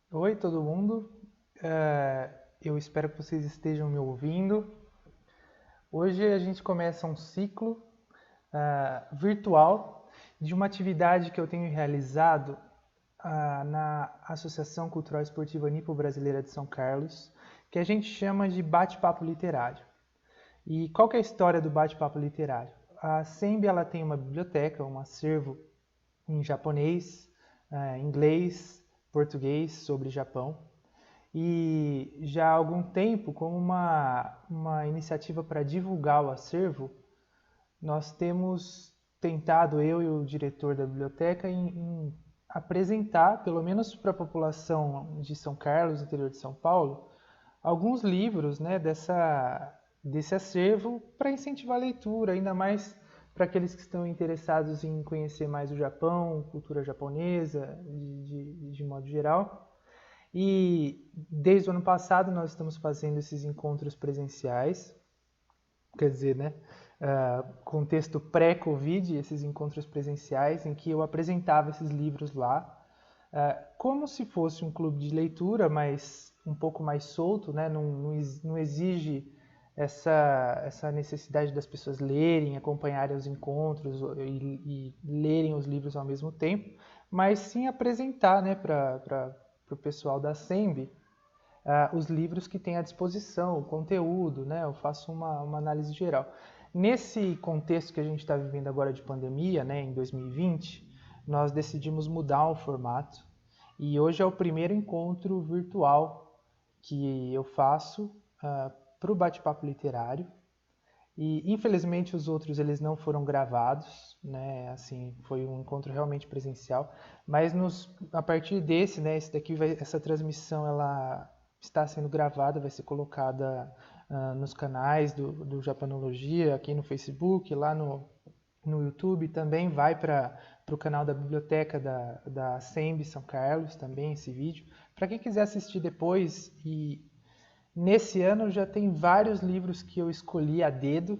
Oi, todo mundo. Eu espero que vocês estejam me ouvindo. Hoje a gente começa um ciclo virtual de uma atividade que eu tenho realizado na Associação Cultural Esportiva Nipo-Brasileira de São Carlos, que a gente chama de bate-papo literário. E qual que é a história do bate-papo literário? A SEMB ela tem uma biblioteca, um acervo em japonês, inglês, português sobre Japão. E já há algum tempo, como uma iniciativa para divulgar o acervo, nós temos tentado, eu e o diretor da biblioteca, em apresentar, pelo menos para a população de São Carlos, interior de São Paulo, alguns livros, né, desse acervo para incentivar a leitura, ainda mais para aqueles que estão interessados em conhecer mais o Japão, cultura japonesa, de modo geral. E desde o ano passado nós estamos fazendo esses encontros presenciais, quer dizer, né? Contexto pré-Covid, esses encontros presenciais em que eu apresentava esses livros lá, como se fosse um clube de leitura, mas um pouco mais solto, né? Não exige essa necessidade das pessoas lerem, acompanharem os encontros e lerem os livros ao mesmo tempo, mas sim apresentar, né, para o pessoal da SEMB os livros que tem à disposição, o conteúdo, né? Eu faço uma análise geral. Nesse contexto que a gente está vivendo agora de pandemia, né, em 2020, nós decidimos mudar o formato e hoje é o primeiro encontro virtual que eu faço para o bate-papo literário. E infelizmente os outros eles não foram gravados, né? Assim, foi um encontro realmente presencial, mas a partir desse, né, essa transmissão ela está sendo gravada, vai ser colocada nos canais do Japanologia, aqui no Facebook, lá no YouTube, também vai para o canal da biblioteca da SEMB São Carlos, também esse vídeo. Para quem quiser assistir depois e nesse ano já tem vários livros que eu escolhi a dedo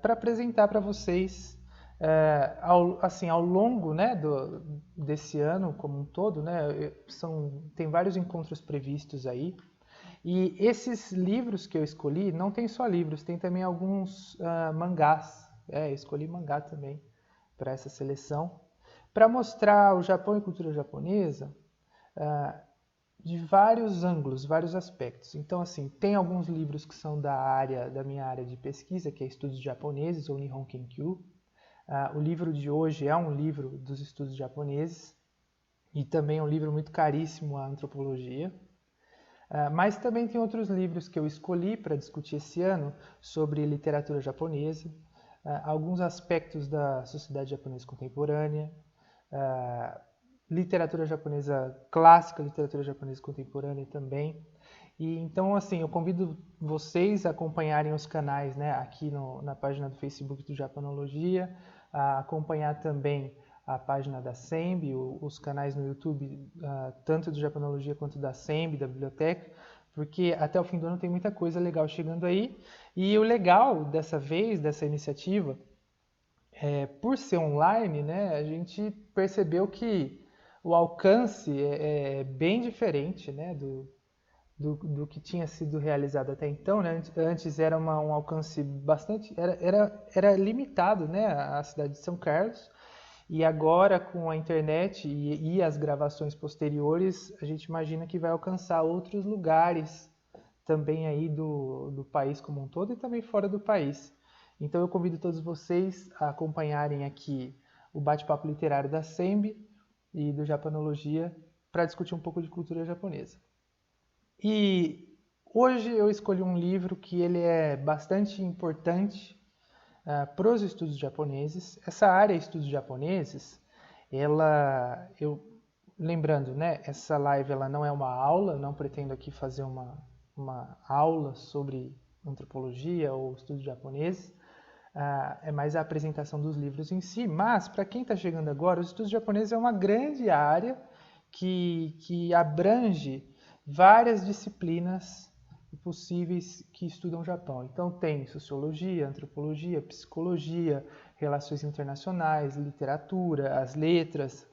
para apresentar para vocês ao longo, né, desse ano como um todo, né, tem vários encontros previstos aí. E esses livros que eu escolhi, não tem só livros, tem também alguns mangás. Eu escolhi mangá também para essa seleção, para mostrar o Japão e a cultura japonesa de vários ângulos, vários aspectos. Então, assim, tem alguns livros que são da minha área de pesquisa, que é estudos japoneses ou Nihon Kenkyu. O livro de hoje é um livro dos estudos japoneses e também é um livro muito caríssimo, a antropologia. Mas também tem outros livros que eu escolhi para discutir esse ano sobre literatura japonesa, alguns aspectos da sociedade japonesa contemporânea, literatura japonesa clássica, literatura japonesa contemporânea também. E então, assim, eu convido vocês a acompanharem os canais, né, aqui na página do Facebook do Japanologia, a acompanhar também a página da SEMB, os canais no YouTube, tanto do Japanologia quanto da SEMB, da biblioteca, porque até o fim do ano tem muita coisa legal chegando aí. E o legal dessa vez, dessa iniciativa, por ser online, né, a gente percebeu que o alcance é bem diferente, né, do que tinha sido realizado até então, né? Antes era um alcance bastante, era limitado, né, à cidade de São Carlos, e agora com a internet e as gravações posteriores, a gente imagina que vai alcançar outros lugares também aí do país como um todo e também fora do país. Então eu convido todos vocês a acompanharem aqui o bate-papo literário da SEMB e do Japanologia para discutir um pouco de cultura japonesa. E hoje eu escolhi um livro que ele é bastante importante para os estudos japoneses. Essa área de estudos japoneses, lembrando, né, essa live ela não é uma aula, não pretendo aqui fazer uma aula sobre antropologia ou estudos japoneses, é mais a apresentação dos livros em si, mas para quem está chegando agora, os estudos japoneses é uma grande área que abrange várias disciplinas possíveis que estudam o Japão. Então tem sociologia, antropologia, psicologia, relações internacionais, literatura, as letras,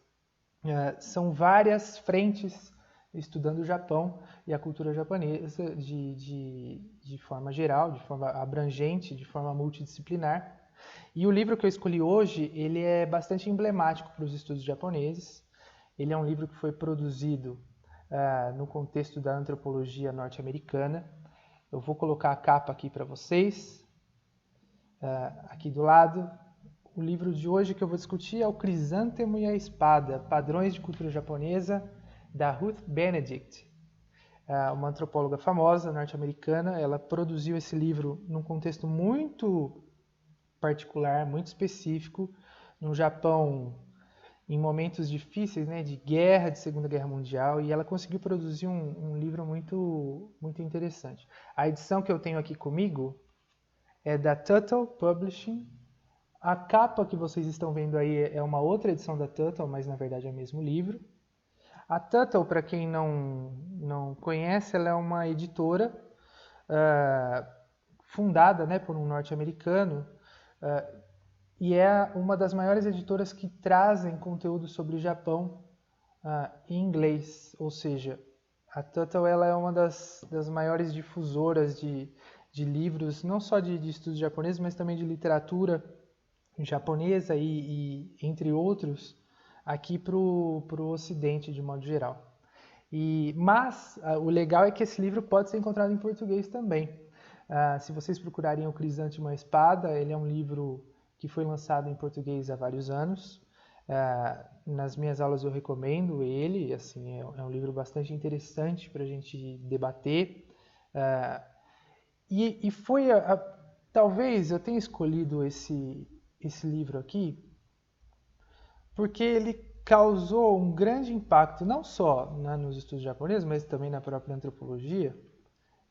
são várias frentes estudando o Japão e a cultura japonesa de forma geral, de forma abrangente, de forma multidisciplinar. E o livro que eu escolhi hoje, ele é bastante emblemático para os estudos japoneses. Ele é um livro que foi produzido no contexto da antropologia norte-americana. Eu vou colocar a capa aqui para vocês, aqui do lado. O livro de hoje que eu vou discutir é O Crisântemo e a Espada, Padrões de Cultura Japonesa, da Ruth Benedict, uma antropóloga famosa norte-americana. Ela produziu esse livro num contexto muito particular, muito específico, no Japão, em momentos difíceis, né, de guerra, de Segunda Guerra Mundial, e ela conseguiu produzir um livro muito interessante. A edição que eu tenho aqui comigo é da Tuttle Publishing. A capa que vocês estão vendo aí é uma outra edição da Tuttle, mas na verdade é o mesmo livro. A Tuttle, para quem não conhece, ela é uma editora fundada, né, por um norte-americano, e é uma das maiores editoras que trazem conteúdo sobre o Japão em inglês. Ou seja, a Tuttle ela é uma das maiores difusoras de livros, não só de estudos japoneses, mas também de literatura japonesa e entre outros, aqui para o Ocidente de modo geral. Mas o legal é que esse livro pode ser encontrado em português também. Se vocês procurarem O Crisântemo e a Espada, ele é um livro que foi lançado em português há vários anos. Nas minhas aulas eu recomendo ele, assim, é um livro bastante interessante para a gente debater. E foi, talvez eu tenha escolhido esse livro aqui porque ele causou um grande impacto, não só nos estudos japoneses, mas também na própria antropologia,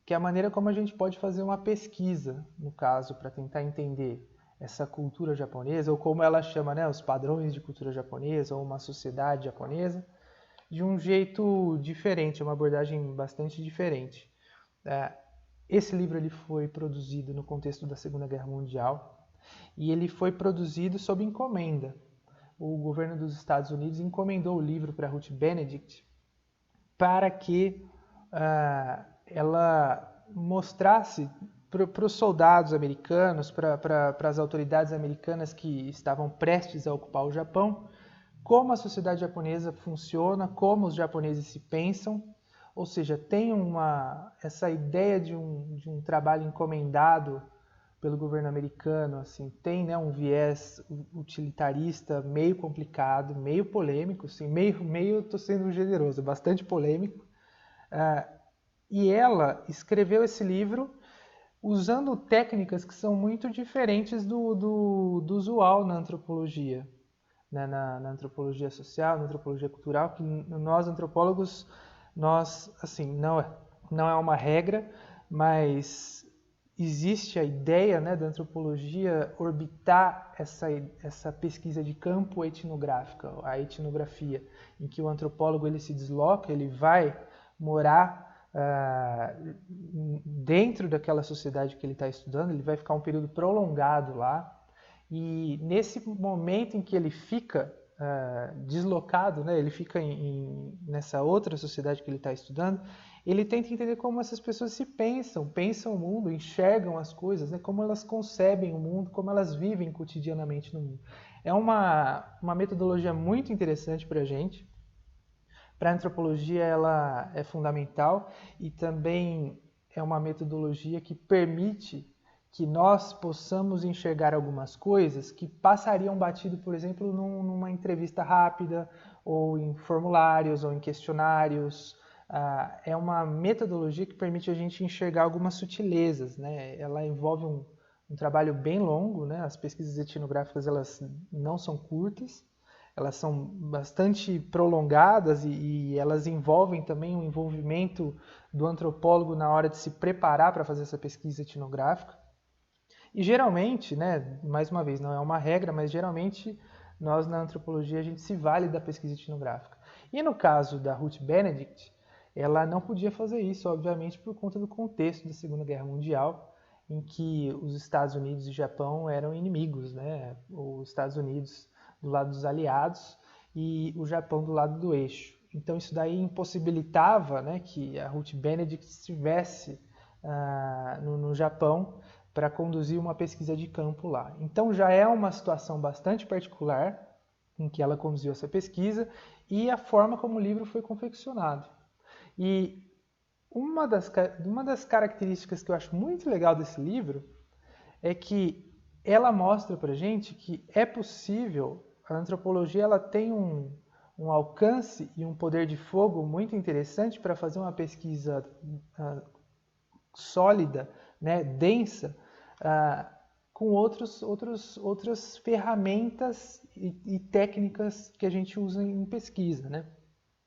que é a maneira como a gente pode fazer uma pesquisa, no caso, para tentar entender essa cultura japonesa, ou como ela chama, né, os padrões de cultura japonesa, ou uma sociedade japonesa, de um jeito diferente, uma abordagem bastante diferente. Esse livro ele foi produzido no contexto da Segunda Guerra Mundial, e ele foi produzido sob encomenda. O governo dos Estados Unidos encomendou o livro para Ruth Benedict para que ela mostrasse para os soldados americanos, para as autoridades americanas que estavam prestes a ocupar o Japão, como a sociedade japonesa funciona, como os japoneses se pensam. Ou seja, tem essa ideia de um trabalho encomendado pelo governo americano, assim, tem, né, um viés utilitarista meio complicado, meio polêmico, assim, meio estou sendo generoso, bastante polêmico. E ela escreveu esse livro usando técnicas que são muito diferentes do usual na antropologia, né, na antropologia social, na antropologia cultural, que nós antropólogos, assim, não é uma regra, mas existe a ideia, né, da antropologia orbitar essa pesquisa de campo etnográfica, a etnografia, em que o antropólogo ele se desloca, ele vai morar dentro daquela sociedade que ele está estudando, ele vai ficar um período prolongado lá, e nesse momento em que ele fica deslocado, né, ele fica nessa outra sociedade que ele está estudando, ele tenta entender como essas pessoas se pensam o mundo, enxergam as coisas, né, como elas concebem o mundo, como elas vivem cotidianamente no mundo. É uma metodologia muito interessante para a gente. Para a antropologia ela é fundamental e também é uma metodologia que permite que nós possamos enxergar algumas coisas que passariam batido, por exemplo, numa entrevista rápida, ou em formulários, ou em questionários. É uma metodologia que permite a gente enxergar algumas sutilezas, né? Ela envolve um trabalho bem longo, né? As pesquisas etnográficas elas não são curtas, elas são bastante prolongadas e elas envolvem também o envolvimento do antropólogo na hora de se preparar para fazer essa pesquisa etnográfica. E geralmente, né, mais uma vez, não é uma regra, mas geralmente nós na antropologia a gente se vale da pesquisa etnográfica. E no caso da Ruth Benedict, ela não podia fazer isso, obviamente, por conta do contexto da Segunda Guerra Mundial, em que os Estados Unidos e Japão eram inimigos, né? Os Estados Unidos do lado dos aliados e o Japão do lado do eixo. Então isso daí impossibilitava, né, que a Ruth Benedict estivesse no Japão para conduzir uma pesquisa de campo lá. Então já é uma situação bastante particular em que ela conduziu essa pesquisa e a forma como o livro foi confeccionado. E uma das características que eu acho muito legal desse livro é que ela mostra para a gente que é possível, a antropologia ela tem um alcance e um poder de fogo muito interessante para fazer uma pesquisa sólida, né, densa, com outras ferramentas e técnicas que a gente usa em pesquisa, né?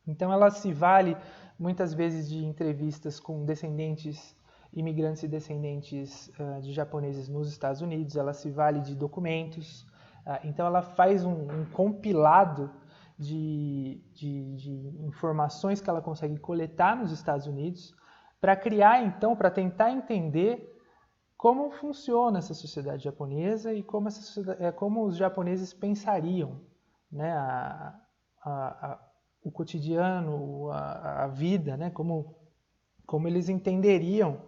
Então ela se vale muitas vezes de entrevistas com imigrantes e descendentes de japoneses nos Estados Unidos, ela se vale de documentos, então ela faz um compilado de informações que ela consegue coletar nos Estados Unidos para criar, então, para tentar entender como funciona essa sociedade japonesa e como os japoneses pensariam, né, o cotidiano, a vida, né, como eles entenderiam,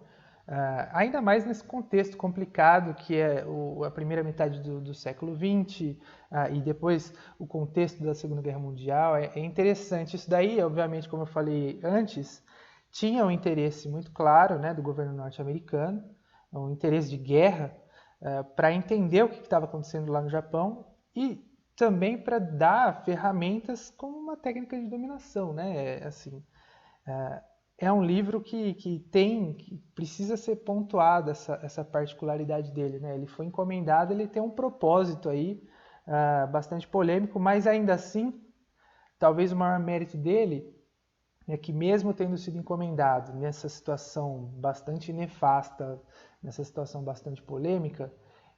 ainda mais nesse contexto complicado que é a primeira metade do século XX e depois o contexto da Segunda Guerra Mundial. É interessante. Isso daí, obviamente, como eu falei antes, tinha um interesse muito claro, né, do governo norte-americano, um interesse de guerra para entender o que estava acontecendo lá no Japão e também para dar ferramentas como uma técnica de dominação, né? Assim, é um livro que precisa ser pontuada essa particularidade dele, né? Ele foi encomendado, ele tem um propósito aí bastante polêmico, mas ainda assim, talvez o maior mérito dele é que mesmo tendo sido encomendado nessa situação bastante nefasta, nessa situação bastante polêmica,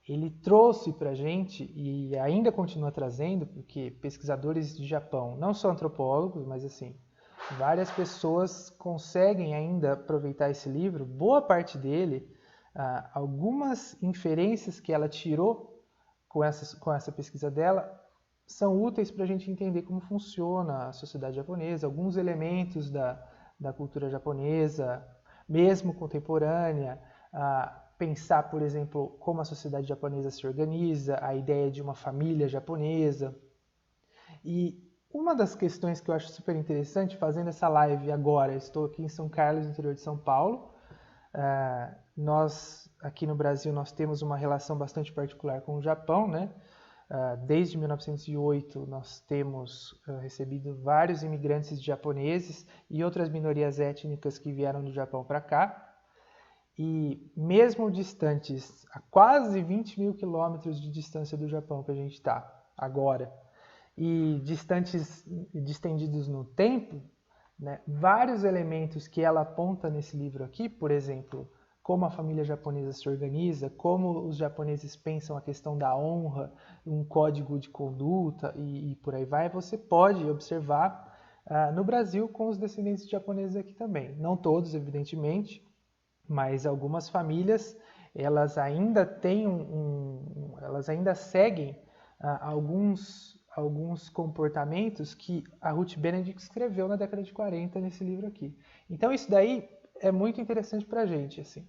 ele trouxe para a gente, e ainda continua trazendo, porque pesquisadores de Japão, não só antropólogos, mas assim, várias pessoas conseguem ainda aproveitar esse livro, boa parte dele, algumas inferências que ela tirou com essa pesquisa dela, são úteis para a gente entender como funciona a sociedade japonesa, alguns elementos da cultura japonesa, mesmo contemporânea, pensar, por exemplo, como a sociedade japonesa se organiza, a ideia de uma família japonesa. E uma das questões que eu acho super interessante, fazendo essa live agora, estou aqui em São Carlos, no interior de São Paulo, nós, aqui no Brasil, nós temos uma relação bastante particular com o Japão, né? Desde 1908 nós temos recebido vários imigrantes japoneses e outras minorias étnicas que vieram do Japão para cá. E mesmo distantes, a quase 20 mil quilômetros de distância do Japão que a gente está agora, e distendidos no tempo, né, vários elementos que ela aponta nesse livro aqui, por exemplo, como a família japonesa se organiza, como os japoneses pensam a questão da honra, um código de conduta e por aí vai, você pode observar no Brasil com os descendentes de japoneses aqui também. Não todos, evidentemente, mas algumas famílias elas ainda têm elas ainda seguem alguns comportamentos que a Ruth Benedict escreveu na década de 40 nesse livro aqui. Então isso daí é muito interessante para a gente, assim.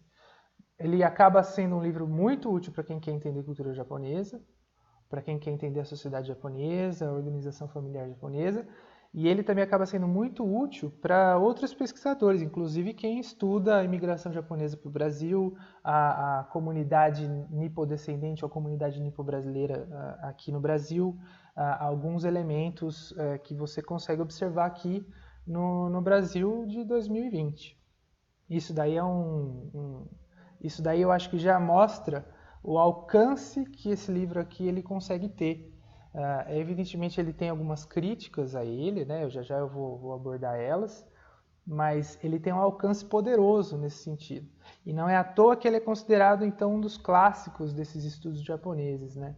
Ele acaba sendo um livro muito útil para quem quer entender a cultura japonesa, para quem quer entender a sociedade japonesa, a organização familiar japonesa, e ele também acaba sendo muito útil para outros pesquisadores, inclusive quem estuda a imigração japonesa para o Brasil, a comunidade nipodescendente ou a comunidade nipo-brasileira aqui no Brasil, alguns elementos que você consegue observar aqui no Brasil de 2020. Isso daí isso daí eu acho que já mostra o alcance que esse livro aqui ele consegue ter. Evidentemente ele tem algumas críticas a ele, né? Eu vou abordar elas, mas ele tem um alcance poderoso nesse sentido. E não é à toa que ele é considerado então um dos clássicos desses estudos japoneses, né?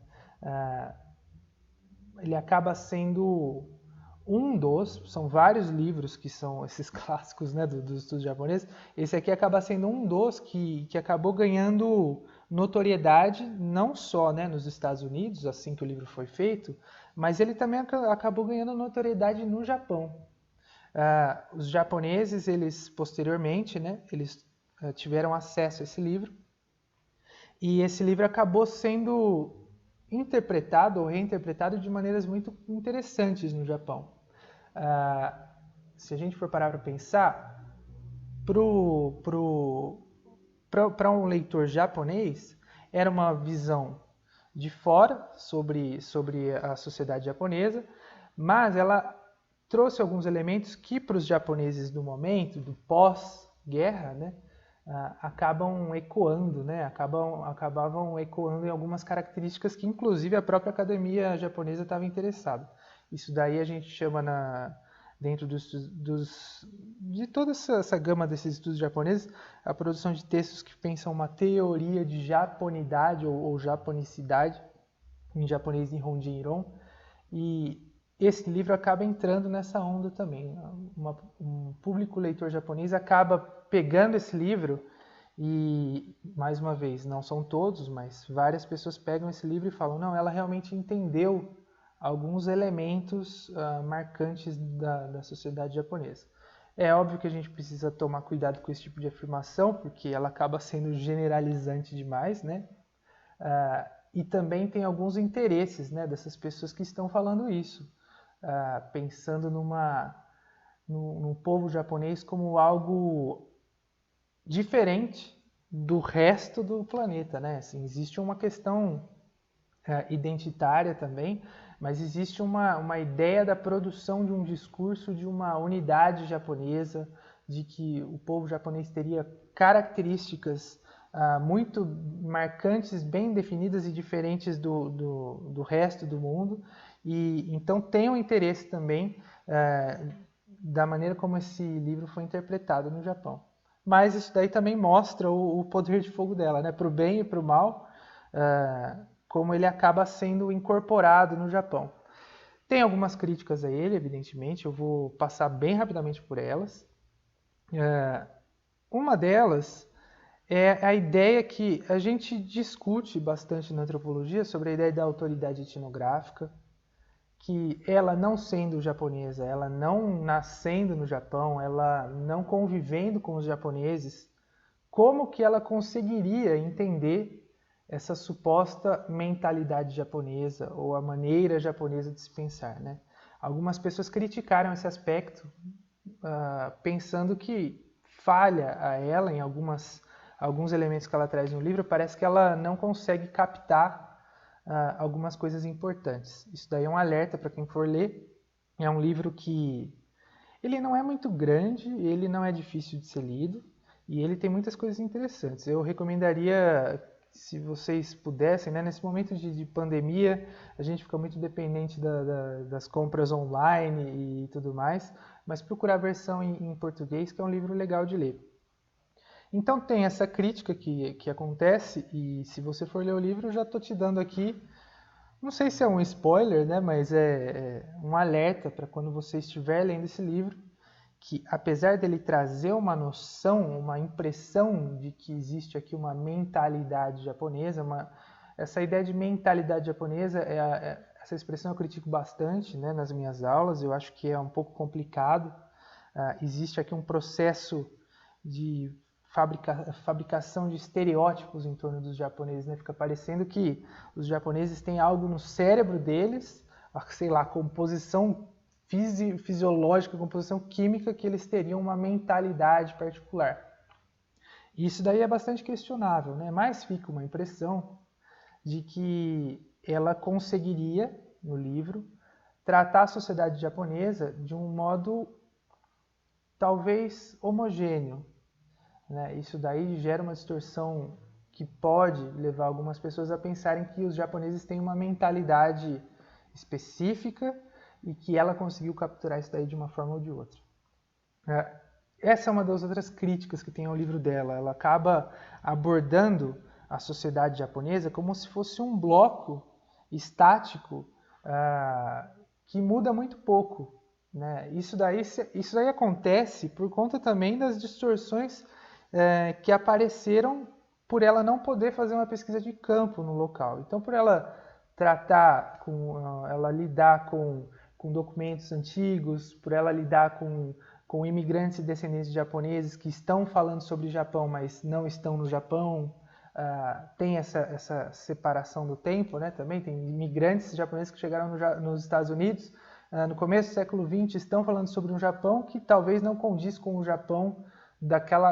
Ele acaba sendo são vários livros que são esses clássicos, né, dos estudos japoneses. Esse aqui acaba sendo um dos que acabou ganhando notoriedade, não só, né, nos Estados Unidos, assim que o livro foi feito, mas ele também acabou ganhando notoriedade no Japão. Os japoneses, eles posteriormente, né, eles tiveram acesso a esse livro, e esse livro acabou sendo interpretado ou reinterpretado de maneiras muito interessantes no Japão. Se a gente for parar para pensar, para um leitor japonês, era uma visão de fora sobre a sociedade japonesa, mas ela trouxe alguns elementos que para os japoneses do momento, do pós-guerra, né, acabam ecoando, né, acabavam ecoando em algumas características que inclusive a própria academia japonesa estava interessada. Isso daí a gente chama dentro de toda essa gama desses estudos japoneses, a produção de textos que pensam uma teoria de japonidade ou japonicidade, em japonês Nihonjin Iron, e esse livro acaba entrando nessa onda também. Um público leitor japonês acaba pegando esse livro e, mais uma vez, não são todos, mas várias pessoas pegam esse livro e falam, não, ela realmente entendeu alguns elementos marcantes da sociedade japonesa. É óbvio que a gente precisa tomar cuidado com esse tipo de afirmação, porque ela acaba sendo generalizante demais, né? E também tem alguns interesses, né, dessas pessoas que estão falando isso, pensando num povo japonês como algo diferente do resto do planeta, né? Assim, existe uma questão identitária também, mas existe uma ideia da produção de um discurso de uma unidade japonesa, de que o povo japonês teria características muito marcantes, bem definidas e diferentes do resto do mundo, e então tem um interesse também da maneira como esse livro foi interpretado no Japão. Mas isso daí também mostra o poder de fogo dela, né? Para o bem e para o mal, como ele acaba sendo incorporado no Japão. Tem algumas críticas a ele, evidentemente, eu vou passar bem rapidamente por elas. Uma delas é a ideia que a gente discute bastante na antropologia sobre a ideia da autoridade etnográfica, que ela não sendo japonesa, ela não nascendo no Japão, ela não convivendo com os japoneses, como que ela conseguiria entender essa suposta mentalidade japonesa ou a maneira japonesa de se pensar, né? Algumas pessoas criticaram esse aspecto, pensando que falha a ela em alguns elementos que ela traz no livro, parece que ela não consegue captar algumas coisas importantes. Isso daí é um alerta para quem for ler. É um livro que ele não é muito grande, ele não é difícil de ser lido e ele tem muitas coisas interessantes. Eu recomendaria, se vocês pudessem, né, nesse momento de pandemia, a gente fica muito dependente das compras online e tudo mais, mas procurar a versão em português, que é um livro legal de ler. Então tem essa crítica que acontece, e se você for ler o livro, eu já estou te dando aqui, não sei se é um spoiler, né, mas é um alerta para quando você estiver lendo esse livro, que apesar dele trazer uma noção, uma impressão de que existe aqui uma mentalidade japonesa, essa ideia de mentalidade japonesa, essa expressão eu critico bastante, né, nas minhas aulas, eu acho que é um pouco complicado. Existe aqui um processo de fabricação de estereótipos em torno dos japoneses, né? Fica parecendo que os japoneses têm algo no cérebro deles, sei lá, composição fisiológica, composição química, que eles teriam uma mentalidade particular. E isso daí é bastante questionável, né? Mas fica uma impressão de que ela conseguiria, no livro, tratar a sociedade japonesa de um modo talvez homogêneo, né? Isso daí gera uma distorção que pode levar algumas pessoas a pensarem que os japoneses têm uma mentalidade específica e que ela conseguiu capturar isso daí de uma forma ou de outra. Essa é uma das outras críticas que tem ao livro dela. Ela acaba abordando a sociedade japonesa como se fosse um bloco estático que muda muito pouco, né? Isso daí acontece por conta também das distorções que apareceram por ela não poder fazer uma pesquisa de campo no local. Então, por ela ela lidar com com documentos antigos, por ela lidar com imigrantes e descendentes de japoneses que estão falando sobre o Japão, mas não estão no Japão. Tem essa separação do tempo, né? Também tem imigrantes japoneses que chegaram nos Estados Unidos no começo do século XX, estão falando sobre um Japão que talvez não condiz com o Japão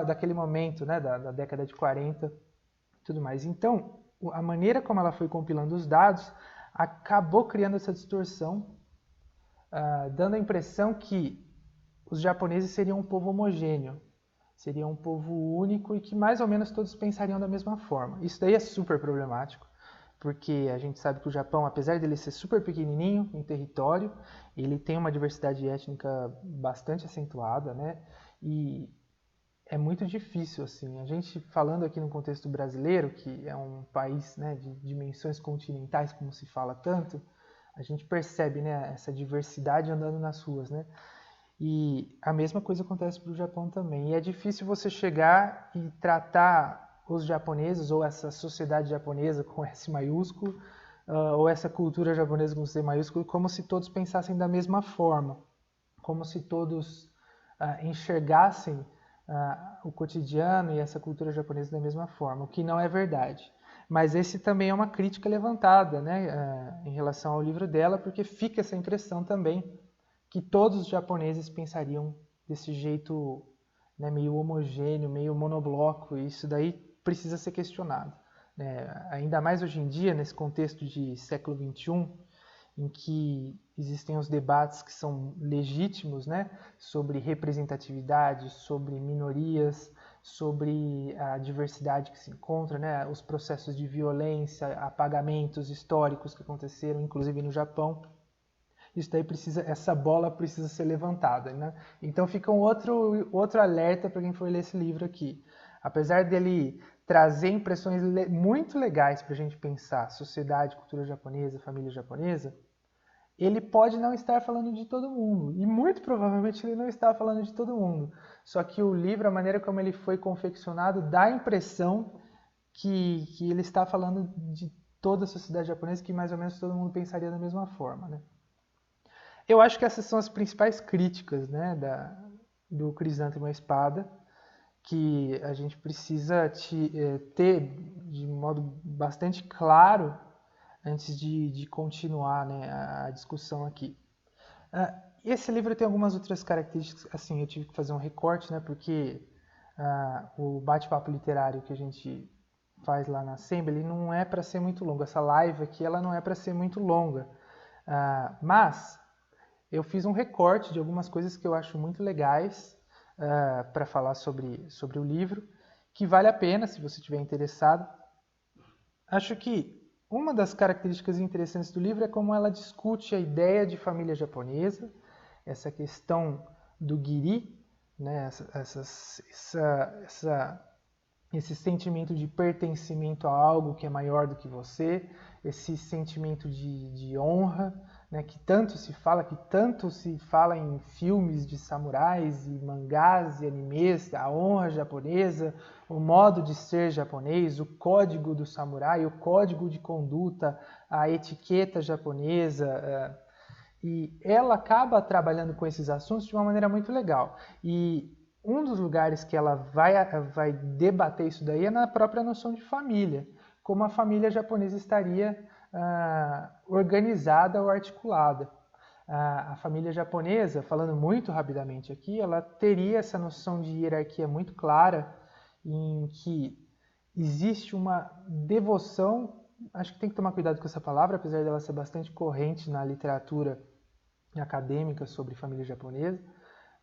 daquele momento, né? Da década de 40 e tudo mais. Então, a maneira como ela foi compilando os dados acabou criando essa distorção, dando a impressão que os japoneses seriam um povo homogêneo, seriam um povo único e que mais ou menos todos pensariam da mesma forma. Isso daí é super problemático, porque a gente sabe que o Japão, apesar dele ser super pequenininho em território, ele tem uma diversidade étnica bastante acentuada, né? E é muito difícil, assim. A gente falando aqui no contexto brasileiro, que é um país, né, de dimensões continentais, como se fala tanto, a gente percebe, né, essa diversidade andando nas ruas, né? E a mesma coisa acontece para o Japão também. E é difícil você chegar e tratar os japoneses, ou essa sociedade japonesa com S maiúsculo, ou essa cultura japonesa com C maiúsculo, como se todos pensassem da mesma forma, como se todos enxergassem o cotidiano e essa cultura japonesa da mesma forma, o que não é verdade. Mas esse também é uma crítica levantada, né, em relação ao livro dela, porque fica essa impressão também que todos os japoneses pensariam desse jeito, né, meio homogêneo, meio monobloco, e isso daí precisa ser questionado. Ainda mais hoje em dia, nesse contexto de século XXI, em que existem os debates que são legítimos, né, sobre representatividade, sobre minorias, sobre a diversidade que se encontra, né, os processos de violência, apagamentos históricos que aconteceram, inclusive no Japão. Isso daí essa bola precisa ser levantada, né? Então fica um outro alerta para quem for ler esse livro aqui. Apesar dele trazer impressões muito legais para a gente pensar sociedade, cultura japonesa, família japonesa, ele pode não estar falando de todo mundo. E muito provavelmente ele não está falando de todo mundo. Só que o livro, a maneira como ele foi confeccionado, dá a impressão que ele está falando de toda a sociedade japonesa, que mais ou menos todo mundo pensaria da mesma forma, né? Eu acho que essas são as principais críticas, né, do Crisântemo à Espada, que a gente precisa ter de modo bastante claro antes de continuar, né, a discussão aqui. Esse livro tem algumas outras características, assim, eu tive que fazer um recorte, né, porque o bate-papo literário que a gente faz lá na Assembly não é para ser muito longo. Essa live aqui ela não é para ser muito longa, mas eu fiz um recorte de algumas coisas que eu acho muito legais para falar sobre o livro, que vale a pena se você estiver interessado. Acho que uma das características interessantes do livro é como ela discute a ideia de família japonesa, essa questão do giri, né, esse sentimento de pertencimento a algo que é maior do que você, esse sentimento de honra, né, que tanto se fala em filmes de samurais e mangás e animes, a honra japonesa, o modo de ser japonês, o código do samurai, o código de conduta, a etiqueta japonesa, e ela acaba trabalhando com esses assuntos de uma maneira muito legal. E um dos lugares que ela vai debater isso daí é na própria noção de família, como a família japonesa estaria organizada ou articulada. A família japonesa, falando muito rapidamente aqui, ela teria essa noção de hierarquia muito clara, em que existe uma devoção, acho que tem que tomar cuidado com essa palavra, apesar dela ser bastante corrente na literatura acadêmica sobre família japonesa,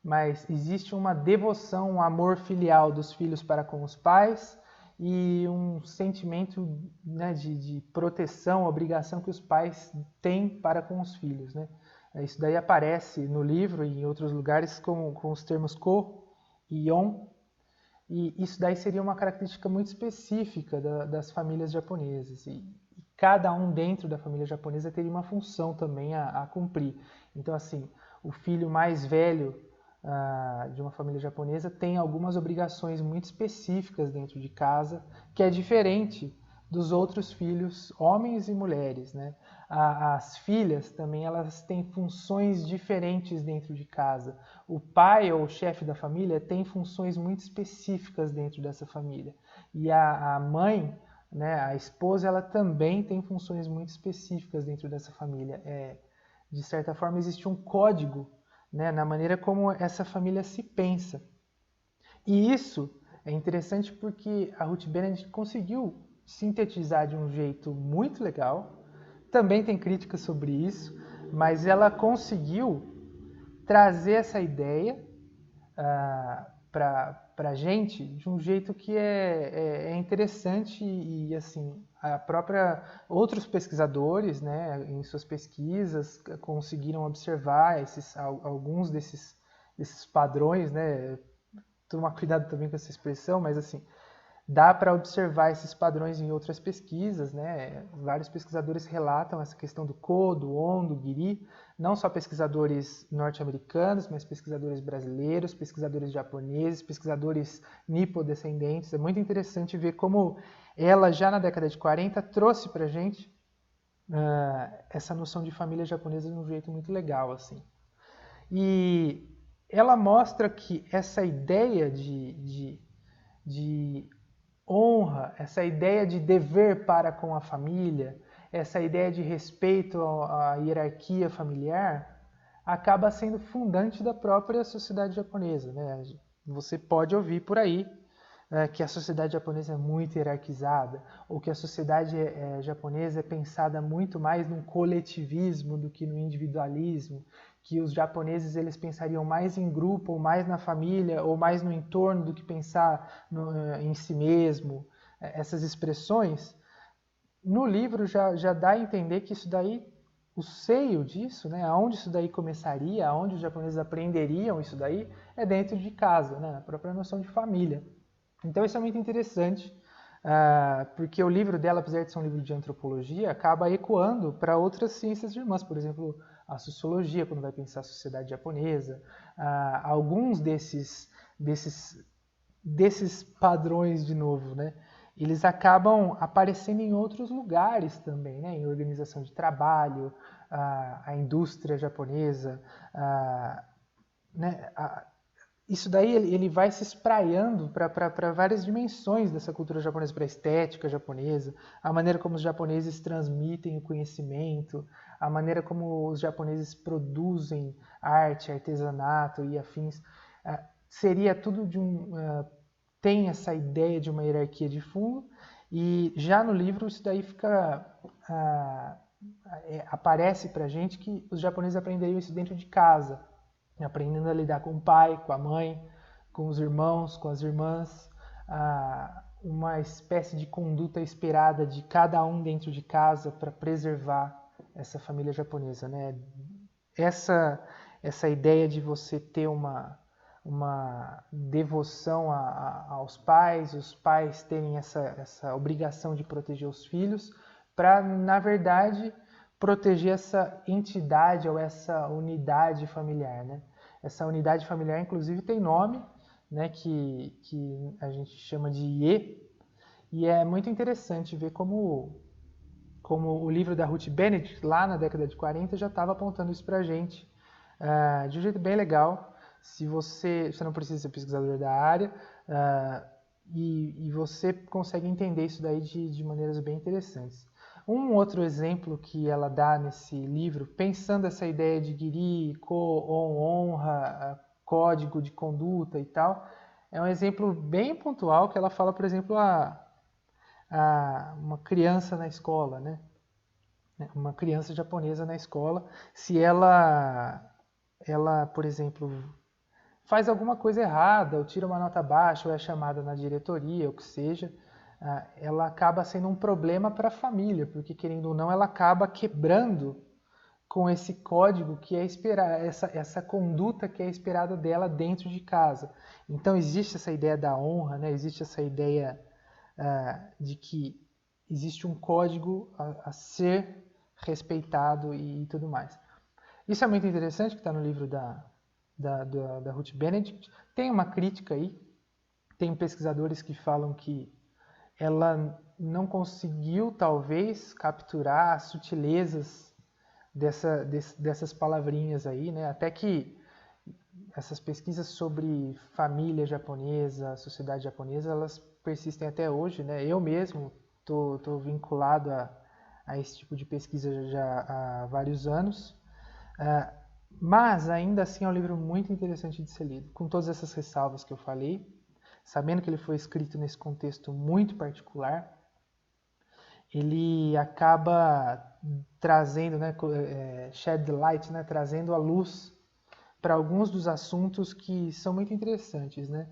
mas existe uma devoção, um amor filial dos filhos para com os pais e um sentimento, né, de proteção, obrigação que os pais têm para com os filhos, né? Isso daí aparece no livro e em outros lugares com os termos ko e on, e isso daí seria uma característica muito específica das famílias japonesas. E cada um dentro da família japonesa teria uma função também a cumprir. Então, assim, o filho mais velho de uma família japonesa tem algumas obrigações muito específicas dentro de casa, que é diferente dos outros filhos, homens e mulheres, né? As filhas também, elas têm funções diferentes dentro de casa. O pai ou o chefe da família tem funções muito específicas dentro dessa família. E a mãe, né, a esposa, ela também tem funções muito específicas dentro dessa família. De certa forma, existe um código, né, na maneira como essa família se pensa. E isso é interessante porque a Ruth Benedict conseguiu sintetizar de um jeito muito legal. Também tem críticas sobre isso, mas ela conseguiu trazer essa ideia para a gente de um jeito que é interessante e assim a própria outros pesquisadores, né, em suas pesquisas conseguiram observar alguns desses padrões, né. Tomar cuidado também com essa expressão, mas assim dá para observar esses padrões em outras pesquisas, né? Vários pesquisadores relatam essa questão do Ko, do On, do Giri, não só pesquisadores norte-americanos, mas pesquisadores brasileiros, pesquisadores japoneses, pesquisadores nipodescendentes. É muito interessante ver como ela, já na década de 40, trouxe para a gente essa noção de família japonesa de um jeito muito legal, assim. E ela mostra que essa ideia de honra, essa ideia de dever para com a família, essa ideia de respeito à hierarquia familiar, acaba sendo fundante da própria sociedade japonesa, né? Você pode ouvir por aí que a sociedade japonesa é muito hierarquizada, ou que a sociedade japonesa é pensada muito mais num coletivismo do que no individualismo, que os japoneses eles pensariam mais em grupo, ou mais na família, ou mais no entorno do que pensar em si mesmo. Essas expressões, no livro já dá a entender que isso daí, o seio disso, né, aonde isso daí começaria, aonde os japoneses aprenderiam isso daí, é dentro de casa, né, a própria noção de família. Então isso é muito interessante, porque o livro dela, apesar de ser um livro de antropologia, acaba ecoando para outras ciências irmãs, por exemplo, a sociologia, quando vai pensar a sociedade japonesa. Alguns desses padrões, de novo, né, eles acabam aparecendo em outros lugares também, né, em organização de trabalho, a indústria japonesa, né, isso daí ele vai se espraiando para várias dimensões dessa cultura japonesa, para a estética japonesa, a maneira como os japoneses transmitem o conhecimento, a maneira como os japoneses produzem arte, artesanato e afins. Seria tudo tem essa ideia de uma hierarquia de fundo, e já no livro isso daí fica aparece para a gente que os japoneses aprenderiam isso dentro de casa, aprendendo a lidar com o pai, com a mãe, com os irmãos, com as irmãs, uma espécie de conduta esperada de cada um dentro de casa para preservar essa família japonesa, né? Essa ideia de você ter uma devoção aos pais, os pais terem essa obrigação de proteger os filhos, para, na verdade, proteger essa entidade ou essa unidade familiar, né? Essa unidade familiar, inclusive, tem nome, né, que a gente chama de Ie, e é muito interessante ver como o livro da Ruth Benedict, lá na década de 40, já estava apontando isso para a gente, de um jeito bem legal. Se você não precisa ser pesquisador da área, e você consegue entender isso daí de maneiras bem interessantes. Um outro exemplo que ela dá nesse livro, pensando essa ideia de Giri, Ko, On, honra, código de conduta e tal, é um exemplo bem pontual que ela fala, por exemplo, uma criança na escola, né? Uma criança japonesa na escola, se ela, por exemplo, faz alguma coisa errada, ou tira uma nota baixa, ou é chamada na diretoria, o que seja, ela acaba sendo um problema para a família, porque, querendo ou não, ela acaba quebrando com esse código que é esperar, essa conduta que é esperada dela dentro de casa. Então existe essa ideia da honra, né? Existe essa ideia de que existe um código a ser respeitado e tudo mais. Isso é muito interessante, que está no livro da Ruth Benedict. Tem uma crítica aí, tem pesquisadores que falam que ela não conseguiu, talvez, capturar as sutilezas dessas palavrinhas aí, né? Até que essas pesquisas sobre família japonesa, sociedade japonesa, elas persistem até hoje, né? Eu mesmo tô vinculado a esse tipo de pesquisa já há vários anos, mas ainda assim é um livro muito interessante de ser lido, com todas essas ressalvas que eu falei, sabendo que ele foi escrito nesse contexto muito particular, ele acaba trazendo, né, shed the light, né, trazendo a luz para alguns dos assuntos que são muito interessantes, né?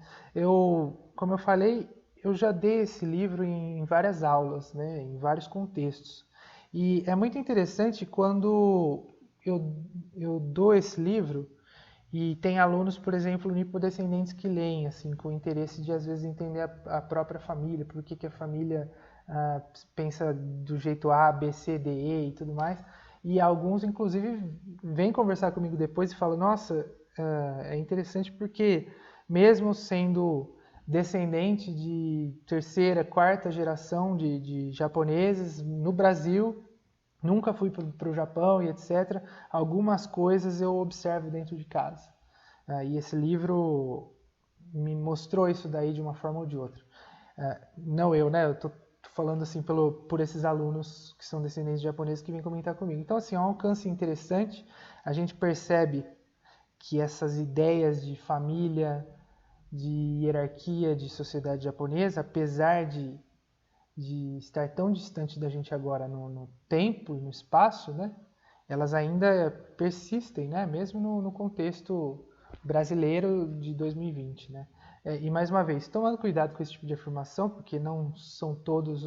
Como eu falei, eu já dei esse livro em várias aulas, né, em vários contextos. E é muito interessante quando eu dou esse livro e tem alunos, por exemplo, nipodescendentes que leem, assim, com interesse de às vezes entender a própria família, por que a família pensa do jeito A, B, C, D, E e tudo mais. E alguns, inclusive, vêm conversar comigo depois e falam, nossa, é interessante porque mesmo sendo descendente de terceira, quarta geração de japoneses no Brasil, nunca fui para o Japão e etc. Algumas coisas eu observo dentro de casa. E esse livro me mostrou isso daí de uma forma ou de outra. Não eu, né? Eu tô falando assim por esses alunos que são descendentes de japoneses que vêm comentar comigo. Então, assim, é um alcance interessante. A gente percebe que essas ideias de família, de hierarquia, de sociedade japonesa, apesar de estar tão distante da gente agora no tempo e no espaço, né? Elas ainda persistem, né? Mesmo no contexto brasileiro de 2020, né? E mais uma vez, tomando cuidado com esse tipo de afirmação, porque não são todos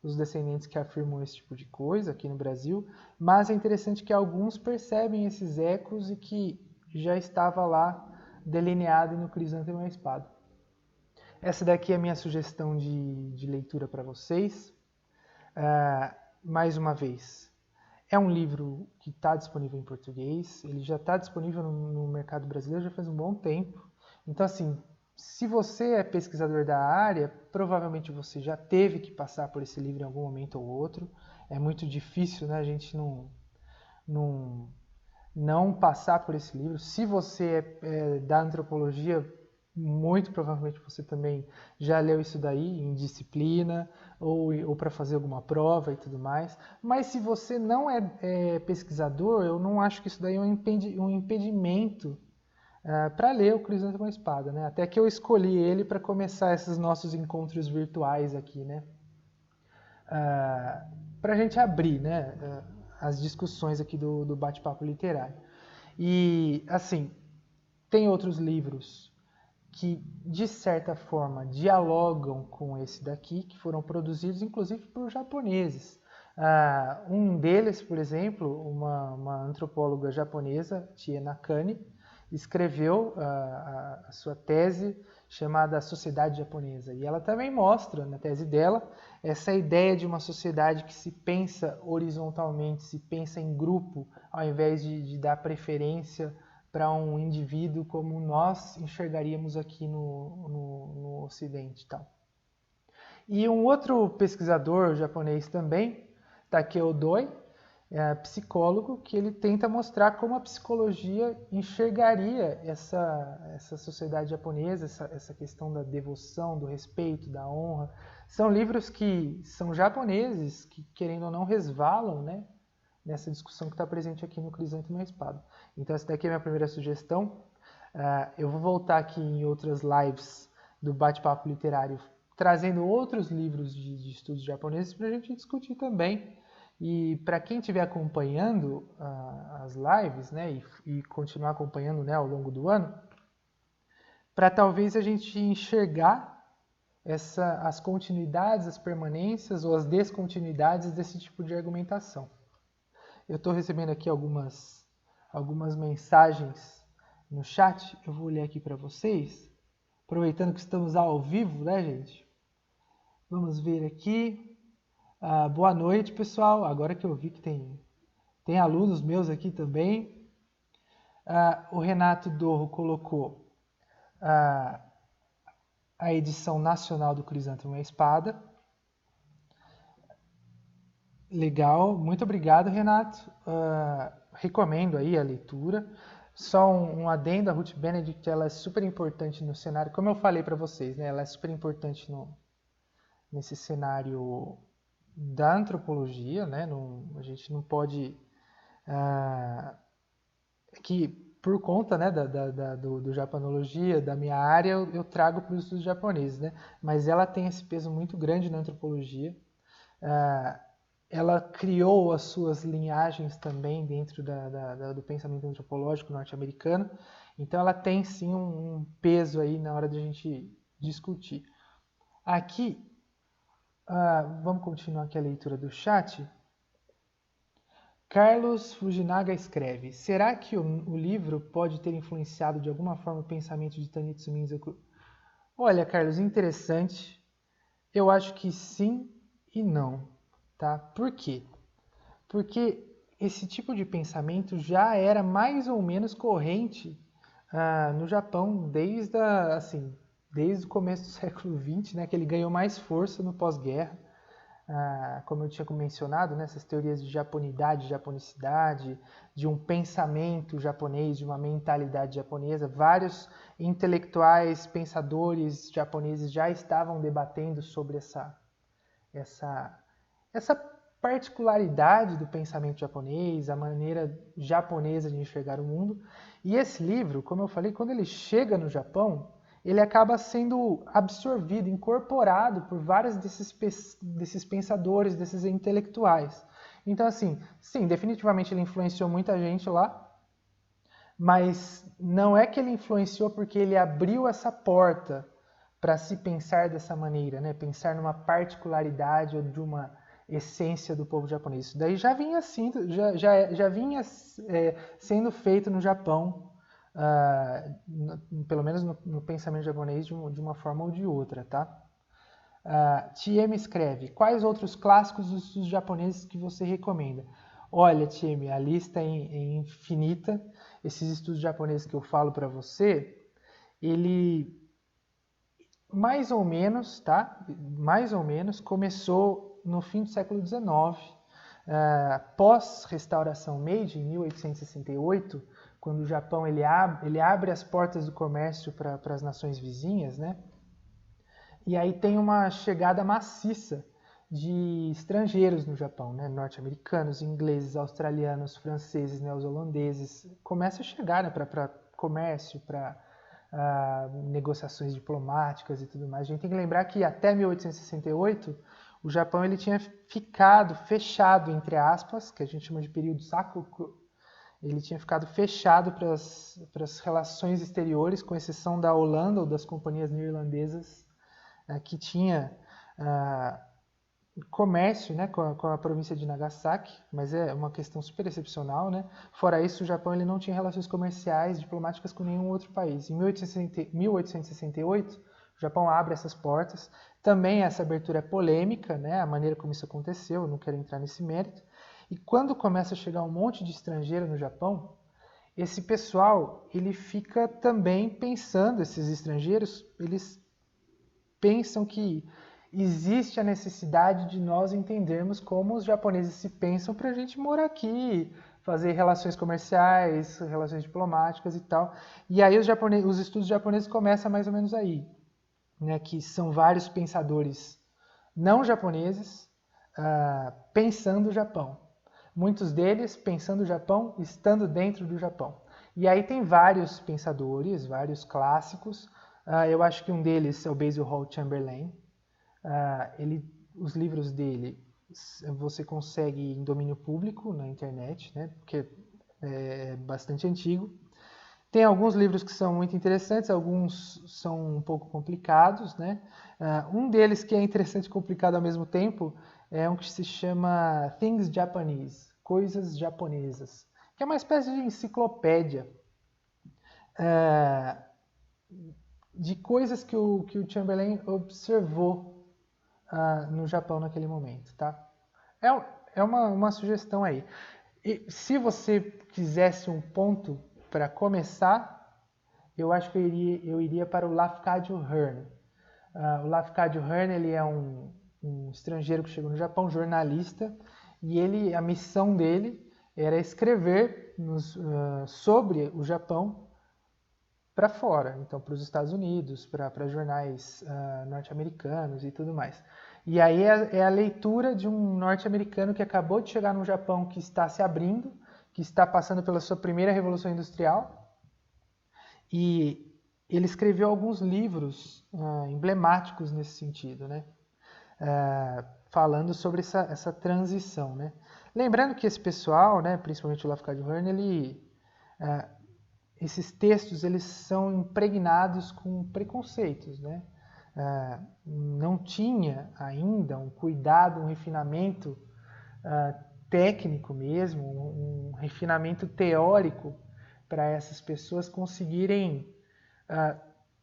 os descendentes que afirmam esse tipo de coisa aqui no Brasil, mas é interessante que alguns percebem esses ecos e que já estava lá delineado no Crisântemo e a Espada. Essa daqui é a minha sugestão de leitura para vocês. Mais uma vez, é um livro que está disponível em português, ele já está disponível no mercado brasileiro já faz um bom tempo. Então, assim, se você é pesquisador da área, provavelmente você já teve que passar por esse livro em algum momento ou outro. É muito difícil, né, a gente não passar por esse livro. Se você é da antropologia, muito provavelmente você também já leu isso daí em disciplina ou para fazer alguma prova e tudo mais. Mas se você não é pesquisador, eu não acho que isso daí é um impedimento para ler o Crisântemo e a Espada, né? Até que eu escolhi ele para começar esses nossos encontros virtuais aqui, né? Para a gente abrir, né? As discussões aqui do bate-papo literário. E, assim, tem outros livros que, de certa forma, dialogam com esse daqui, que foram produzidos, inclusive, por japoneses. Um deles, por exemplo, uma antropóloga japonesa, Tie Nakane, escreveu a sua tese chamada Sociedade Japonesa. E ela também mostra, na tese dela, essa ideia de uma sociedade que se pensa horizontalmente, se pensa em grupo, ao invés de dar preferência para um indivíduo como nós enxergaríamos aqui no Ocidente. Tal. E um outro pesquisador japonês também, Takeo Doi, psicólogo, que ele tenta mostrar como a psicologia enxergaria essa sociedade japonesa, essa questão da devoção, do respeito, da honra. São livros que são japoneses, que querendo ou não resvalam, né, nessa discussão que está presente aqui no Crisântemo e a Espada. Então essa daqui é a minha primeira sugestão. Eu vou voltar aqui em outras lives do Bate-Papo Literário, trazendo outros livros de estudos japoneses para a gente discutir também. E para quem estiver acompanhando as lives, né, e continuar acompanhando, né, ao longo do ano, para talvez a gente enxergar as continuidades, as permanências ou as descontinuidades desse tipo de argumentação. Eu estou recebendo aqui algumas mensagens no chat, eu vou ler aqui para vocês, aproveitando que estamos ao vivo, né, gente? Vamos ver aqui. Boa noite, pessoal. Agora que eu vi que tem alunos meus aqui também. O Renato Dorro colocou a edição nacional do Crisântemo e a Espada. Legal, muito obrigado, Renato. Recomendo aí a leitura. Só um adendo, a Ruth Benedict, ela é super importante no cenário, como eu falei para vocês, né? Ela é super importante nesse cenário da antropologia, né? A gente não pode que por conta, né, do japanologia, da minha área, eu trago para os estudos japoneses, né? Mas ela tem esse peso muito grande na antropologia. Ah, ela criou as suas linhagens também dentro do pensamento antropológico norte-americano. Então ela tem sim um peso aí na hora de a gente discutir. Aqui, vamos continuar aqui a leitura do chat. Carlos Fujinaga escreve: será que o livro pode ter influenciado de alguma forma o pensamento de Tanitsu Mizoku? Olha, Carlos, interessante. Eu acho que sim e não, tá? Por quê? Porque esse tipo de pensamento já era mais ou menos corrente no Japão desde o começo do século XX, né, que ele ganhou mais força no pós-guerra. Como eu tinha mencionado, né, essas teorias de japonidade, japonicidade, de um pensamento japonês, de uma mentalidade japonesa. Vários intelectuais, pensadores japoneses já estavam debatendo sobre essa, essa particularidade do pensamento japonês, a maneira japonesa de enxergar o mundo. E esse livro, como eu falei, quando ele chega no Japão, ele acaba sendo absorvido, incorporado por vários desses pensadores, desses intelectuais. Então, assim, sim, definitivamente ele influenciou muita gente lá, mas não é que ele influenciou porque ele abriu essa porta para se pensar dessa maneira, né? Pensar numa particularidade ou de uma essência do povo japonês. Isso daí já vinha assim, já vinha sendo feito no Japão, pelo menos no pensamento japonês, de uma forma ou de outra, tá? TM escreve: quais outros clássicos dos estudos japoneses que você recomenda? Olha, TM, a lista é infinita. Esses estudos japoneses que eu falo para você, ele mais ou menos, tá? Mais ou menos começou no fim do século XIX, pós-restauração Meiji, em 1868, quando o Japão ele abre as portas do comércio para as nações vizinhas, né? E aí tem uma chegada maciça de estrangeiros no Japão, né? Norte-americanos, ingleses, australianos, franceses, neozelandeses. Começa a chegar, né, para comércio, para negociações diplomáticas e tudo mais. A gente tem que lembrar que até 1868 o Japão ele tinha ficado fechado, entre aspas, que a gente chama de período Sakoku. Ele tinha ficado fechado para as relações exteriores, com exceção da Holanda ou das companhias neerlandesas, que tinha comércio, né, com a província de Nagasaki, mas é uma questão super excepcional, né? Fora isso, o Japão ele não tinha relações comerciais, diplomáticas com nenhum outro país. Em 1868, o Japão abre essas portas. Também essa abertura é polêmica, né? A maneira como isso aconteceu, eu não quero entrar nesse mérito. E quando começa a chegar um monte de estrangeiro no Japão, esse pessoal ele fica também pensando, esses estrangeiros, eles pensam que existe a necessidade de nós entendermos como os japoneses se pensam para a gente morar aqui, fazer relações comerciais, relações diplomáticas e tal. E aí os estudos japoneses começam mais ou menos aí, né, que são vários pensadores não japoneses pensando o Japão. Muitos deles pensando o Japão, estando dentro do Japão. E aí tem vários pensadores, vários clássicos. Eu acho que um deles é o Basil Hall Chamberlain. Os livros dele você consegue em domínio público na internet, né? Porque é bastante antigo. Tem alguns livros que são muito interessantes, alguns são um pouco complicados, né? Um deles que é interessante e complicado ao mesmo tempo é um que se chama Things Japanese, Coisas Japonesas, que é uma espécie de enciclopédia de coisas que o Chamberlain observou no Japão naquele momento, tá? É uma sugestão aí. E se você quisesse um ponto para começar, eu acho que eu iria para o Lafcadio Hearn. O Lafcadio Hearn ele é um estrangeiro que chegou no Japão, jornalista. e a missão dele era escrever sobre o Japão para fora, então para os Estados Unidos, para jornais norte-americanos e tudo mais. E aí é a leitura de um norte-americano que acabou de chegar no Japão, que está se abrindo, que está passando pela sua primeira revolução industrial, e ele escreveu alguns livros emblemáticos nesse sentido, né? Falando sobre essa transição, né? Lembrando que esse pessoal, né, principalmente o Lafcadio Hearn, esses textos eles são impregnados com preconceitos, né? Não tinha ainda um cuidado, um refinamento técnico mesmo, um refinamento teórico para essas pessoas conseguirem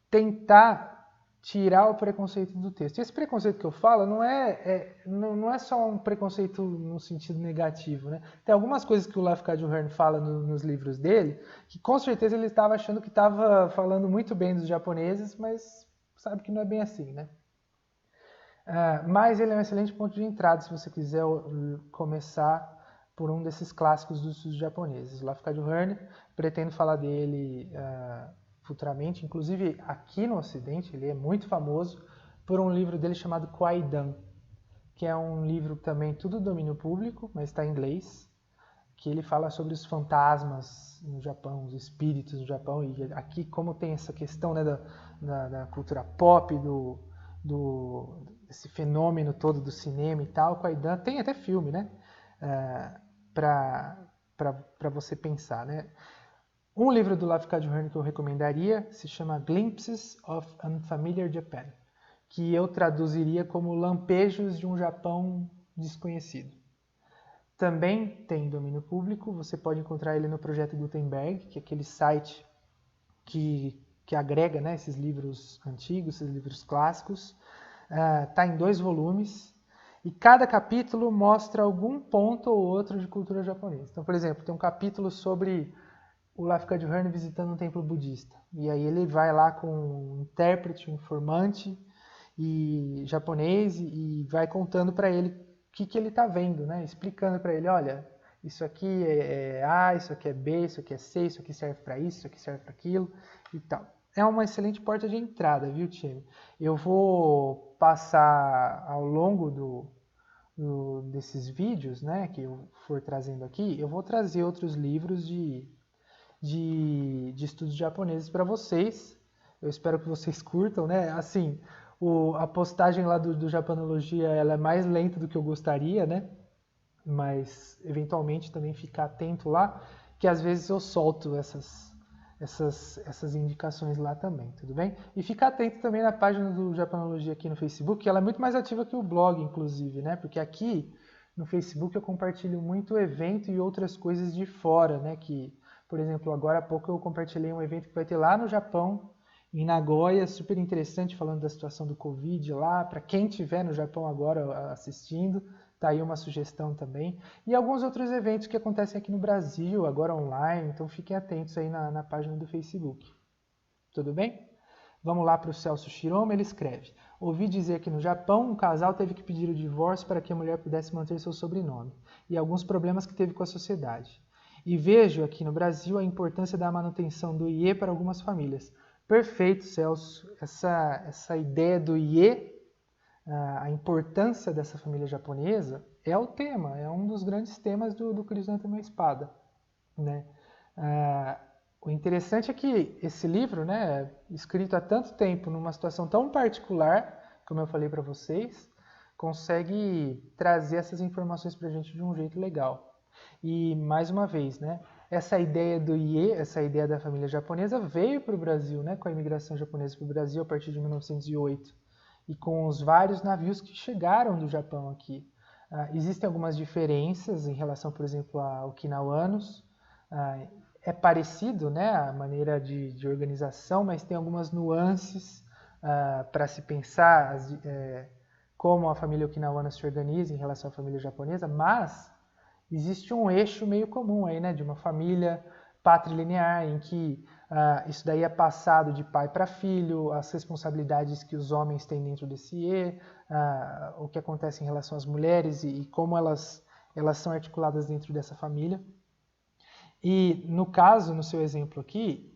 tentar tirar o preconceito do texto. E esse preconceito que eu falo não é só um preconceito no sentido negativo, né? Tem algumas coisas que o Lafcadio Hearn fala nos livros dele, que com certeza ele estava achando que estava falando muito bem dos japoneses, mas sabe que não é bem assim, né? Mas ele é um excelente ponto de entrada se você quiser começar por um desses clássicos dos estudos japoneses. O Lafcadio Hearn, pretendo falar dele futuramente, inclusive aqui no Ocidente, ele é muito famoso por um livro dele chamado Kwaidan, que é um livro também tudo domínio público, mas está em inglês, que ele fala sobre os fantasmas no Japão, os espíritos no Japão, e aqui como tem essa questão, né, da cultura pop, desse fenômeno todo do cinema e tal, Kwaidan tem até filme, né, para você pensar, né. Um livro do Lafcadio Hearn que eu recomendaria se chama Glimpses of Unfamiliar Japan, que eu traduziria como Lampejos de um Japão Desconhecido. Também tem domínio público, você pode encontrar ele no Projeto Gutenberg, que é aquele site que agrega, né, esses livros antigos, esses livros clássicos. Está em 2 volumes e cada capítulo mostra algum ponto ou outro de cultura japonesa. Então, por exemplo, tem um capítulo sobre o Lafcadio Hearn visitando um templo budista. E aí ele vai lá com um intérprete, um informante japonês e vai contando para ele o que ele está vendo, né? Explicando para ele, olha, isso aqui é A, isso aqui é B, isso aqui é C, isso aqui serve para isso aqui serve para aquilo e tal. É uma excelente porta de entrada, viu, time? Eu vou passar ao longo desses vídeos, né, que eu for trazendo aqui, eu vou trazer outros livros de estudos japoneses para vocês. Eu espero que vocês curtam, né? Assim, a postagem lá do Japanologia ela é mais lenta do que eu gostaria, né? Mas eventualmente também ficar atento lá, que às vezes eu solto essas indicações lá também, tudo bem? E ficar atento também na página do Japanologia aqui no Facebook, que ela é muito mais ativa que o blog, inclusive, né? Porque aqui no Facebook eu compartilho muito evento e outras coisas de fora, né? Por exemplo, agora há pouco eu compartilhei um evento que vai ter lá no Japão, em Nagoya, super interessante, falando da situação do Covid lá. Para quem estiver no Japão agora assistindo, tá aí uma sugestão também. E alguns outros eventos que acontecem aqui no Brasil, agora online, então fiquem atentos aí na página do Facebook. Tudo bem? Vamos lá para o Celso Shiroma, ele escreve: ouvi dizer que no Japão um casal teve que pedir o divórcio para que a mulher pudesse manter seu sobrenome, e alguns problemas que teve com a sociedade. E vejo aqui no Brasil a importância da manutenção do IE para algumas famílias. Perfeito, Celso. Essa ideia do IE, a importância dessa família japonesa, é o tema, é um dos grandes temas do Crisântemo e a Espada, né? O interessante é que esse livro, né, escrito há tanto tempo, numa situação tão particular, como eu falei para vocês, consegue trazer essas informações para a gente de um jeito legal. E, mais uma vez, né, essa ideia do IE, essa ideia da família japonesa, veio para o Brasil, né, com a imigração japonesa para o Brasil a partir de 1908, e com os vários navios que chegaram do Japão aqui. Existem algumas diferenças em relação, por exemplo, a okinawanos. É parecido, né, a maneira de organização, mas tem algumas nuances para se pensar como a família okinawana se organiza em relação à família japonesa, mas existe um eixo meio comum aí, né, de uma família patrilinear, em que isso daí é passado de pai para filho, as responsabilidades que os homens têm dentro desse o que acontece em relação às mulheres e como elas elas são articuladas dentro dessa família. E no caso, no seu exemplo aqui,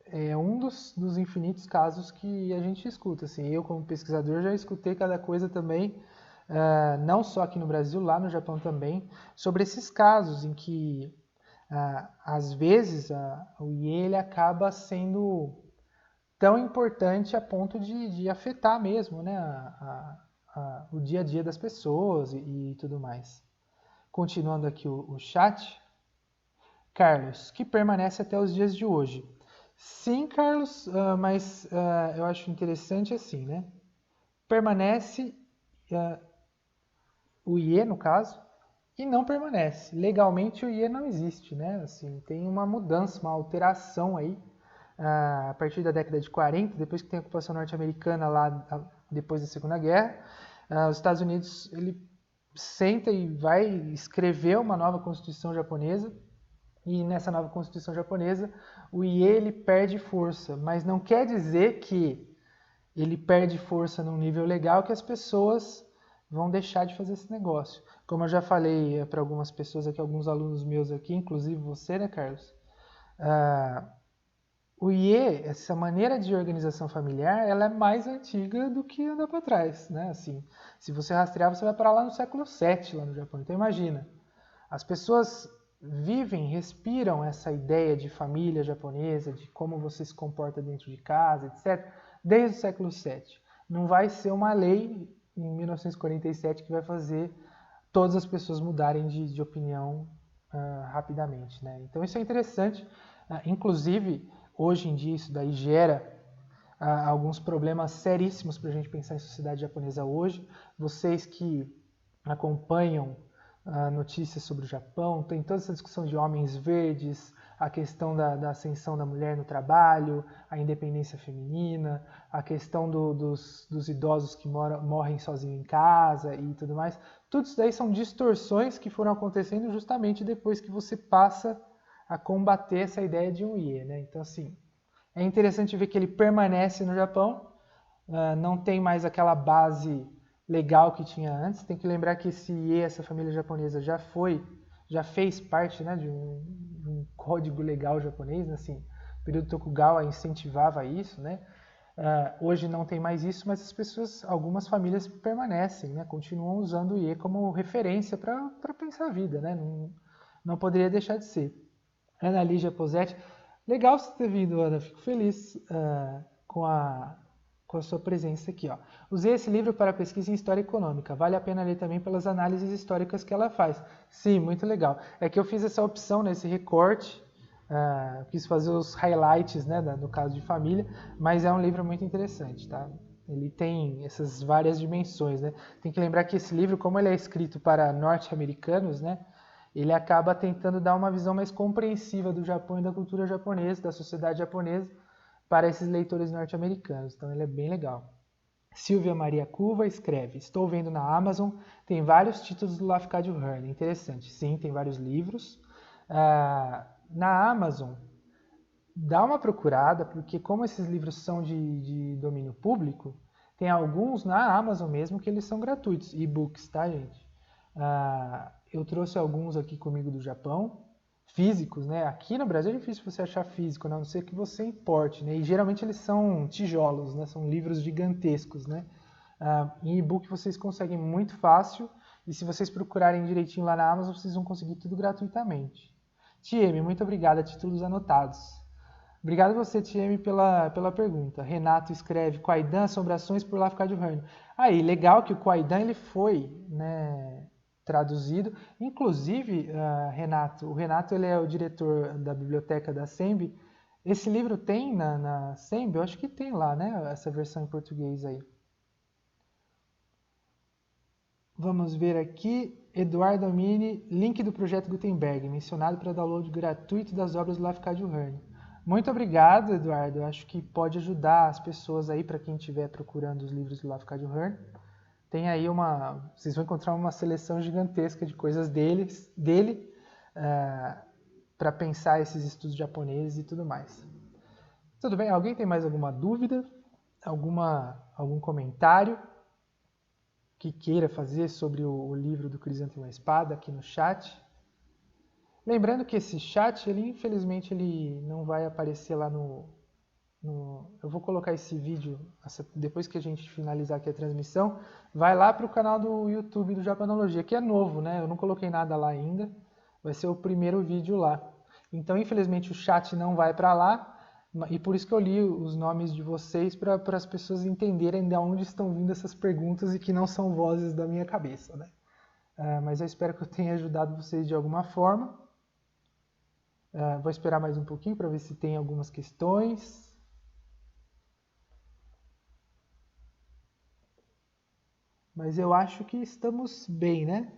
é um dos infinitos casos que a gente escuta. Assim, eu, como pesquisador, já escutei cada coisa também, não só aqui no Brasil, lá no Japão também, sobre esses casos em que, às vezes, o IE ele acaba sendo tão importante a ponto de afetar mesmo, né, o dia a dia das pessoas e tudo mais. Continuando aqui o chat, Carlos, que permanece até os dias de hoje. Sim, Carlos, mas eu acho interessante assim, né? Permanece o IE, no caso, e não permanece. Legalmente o IE não existe, né? Assim, tem uma mudança, uma alteração aí a partir da década de 40, depois que tem a ocupação norte-americana lá depois da Segunda Guerra, os Estados Unidos ele senta e vai escrever uma nova Constituição japonesa. E nessa nova Constituição japonesa, o IE ele perde força, mas não quer dizer que ele perde força num nível legal que as pessoas vão deixar de fazer esse negócio. Como eu já falei para algumas pessoas aqui, alguns alunos meus aqui, inclusive você, né, Carlos? O IE, essa maneira de organização familiar, ela é mais antiga do que andar para trás, né? Assim, se você rastrear, você vai para lá no século VII, lá no Japão. Então imagina, as pessoas vivem, respiram essa ideia de família japonesa, de como você se comporta dentro de casa, etc., desde o século VII. Não vai ser uma lei em 1947 que vai fazer todas as pessoas mudarem de opinião rapidamente, né? Então isso é interessante. Inclusive, hoje em dia, isso daí gera alguns problemas seríssimos para a gente pensar em sociedade japonesa hoje. Vocês que acompanham notícias sobre o Japão, tem toda essa discussão de homens verdes, a questão da ascensão da mulher no trabalho, a independência feminina, a questão dos idosos que morrem sozinhos em casa e tudo mais. Tudo isso daí são distorções que foram acontecendo justamente depois que você passa a combater essa ideia de um IE, né? Então, assim, é interessante ver que ele permanece no Japão, não tem mais aquela base legal que tinha antes. Tem que lembrar que esse IE, essa família japonesa, já fez parte, né, de um código legal japonês, né? Assim, o período Tokugawa incentivava isso, né? Hoje não tem mais isso, mas as pessoas, algumas famílias permanecem, né? Continuam usando o IE como referência para pensar a vida, né? Não poderia deixar de ser. Ana Lígia Posetti, legal você ter vindo, Ana. Fico feliz com a sua presença aqui. Ó. Usei esse livro para pesquisa em História Econômica. Vale a pena ler também pelas análises históricas que ela faz. Sim, muito legal. É que eu fiz essa opção nesse recorte, quis fazer os highlights, né, no caso de família, mas é um livro muito interessante, tá? Ele tem essas várias dimensões, né? Tem que lembrar que esse livro, como ele é escrito para norte-americanos, né, ele acaba tentando dar uma visão mais compreensiva do Japão e da cultura japonesa, da sociedade japonesa, para esses leitores norte-americanos. Então ele é bem legal. Silvia Maria Cuva escreve: estou vendo na Amazon, tem vários títulos do Lafcadio Hearn. Interessante. Sim, tem vários livros. Na Amazon, dá uma procurada, porque como esses livros são de domínio público, tem alguns na Amazon mesmo que eles são gratuitos, e-books, tá, gente? Eu trouxe alguns aqui comigo do Japão, físicos, né? Aqui no Brasil é difícil você achar físico, né? A não ser que você importe, né? E geralmente eles são tijolos, né? São livros gigantescos, né? Em e-book vocês conseguem muito fácil, e se vocês procurarem direitinho lá na Amazon, vocês vão conseguir tudo gratuitamente. TM, muito obrigado, títulos anotados. Obrigado a você, TM, pela pergunta. Renato escreve: Kwaidan, Assombrações por Lafcadio Hearn. Aí, legal que o Kwaidan ele foi, né, traduzido. Inclusive, o Renato ele é o diretor da biblioteca da SEMB. Esse livro tem na SEMB? Eu acho que tem lá, né? Essa versão em português aí. Vamos ver aqui. Eduardo Amini, link do projeto Gutenberg, mencionado para download gratuito das obras do Lafcadio Hearn. Muito obrigado, Eduardo. Eu acho que pode ajudar as pessoas aí, para quem estiver procurando os livros do Lafcadio Hearn. Tem aí vocês vão encontrar uma seleção gigantesca de coisas dele, para pensar esses estudos japoneses e tudo mais. Tudo bem? Alguém tem mais alguma dúvida? Algum comentário? que queira fazer sobre o livro do Crisântemo e a Espada aqui no chat. Lembrando que esse chat, infelizmente, ele não vai aparecer lá eu vou colocar esse vídeo, depois que a gente finalizar aqui a transmissão, vai lá para o canal do YouTube do Japanologia, que é novo, né? Eu não coloquei nada lá ainda, vai ser o primeiro vídeo lá. Então, infelizmente, o chat não vai para lá, e por isso que eu li os nomes de vocês, para as pessoas entenderem de onde estão vindo essas perguntas e que não são vozes da minha cabeça, né? Mas eu espero que eu tenha ajudado vocês de alguma forma. Vou esperar mais um pouquinho para ver se tem algumas questões. Mas eu acho que estamos bem, né?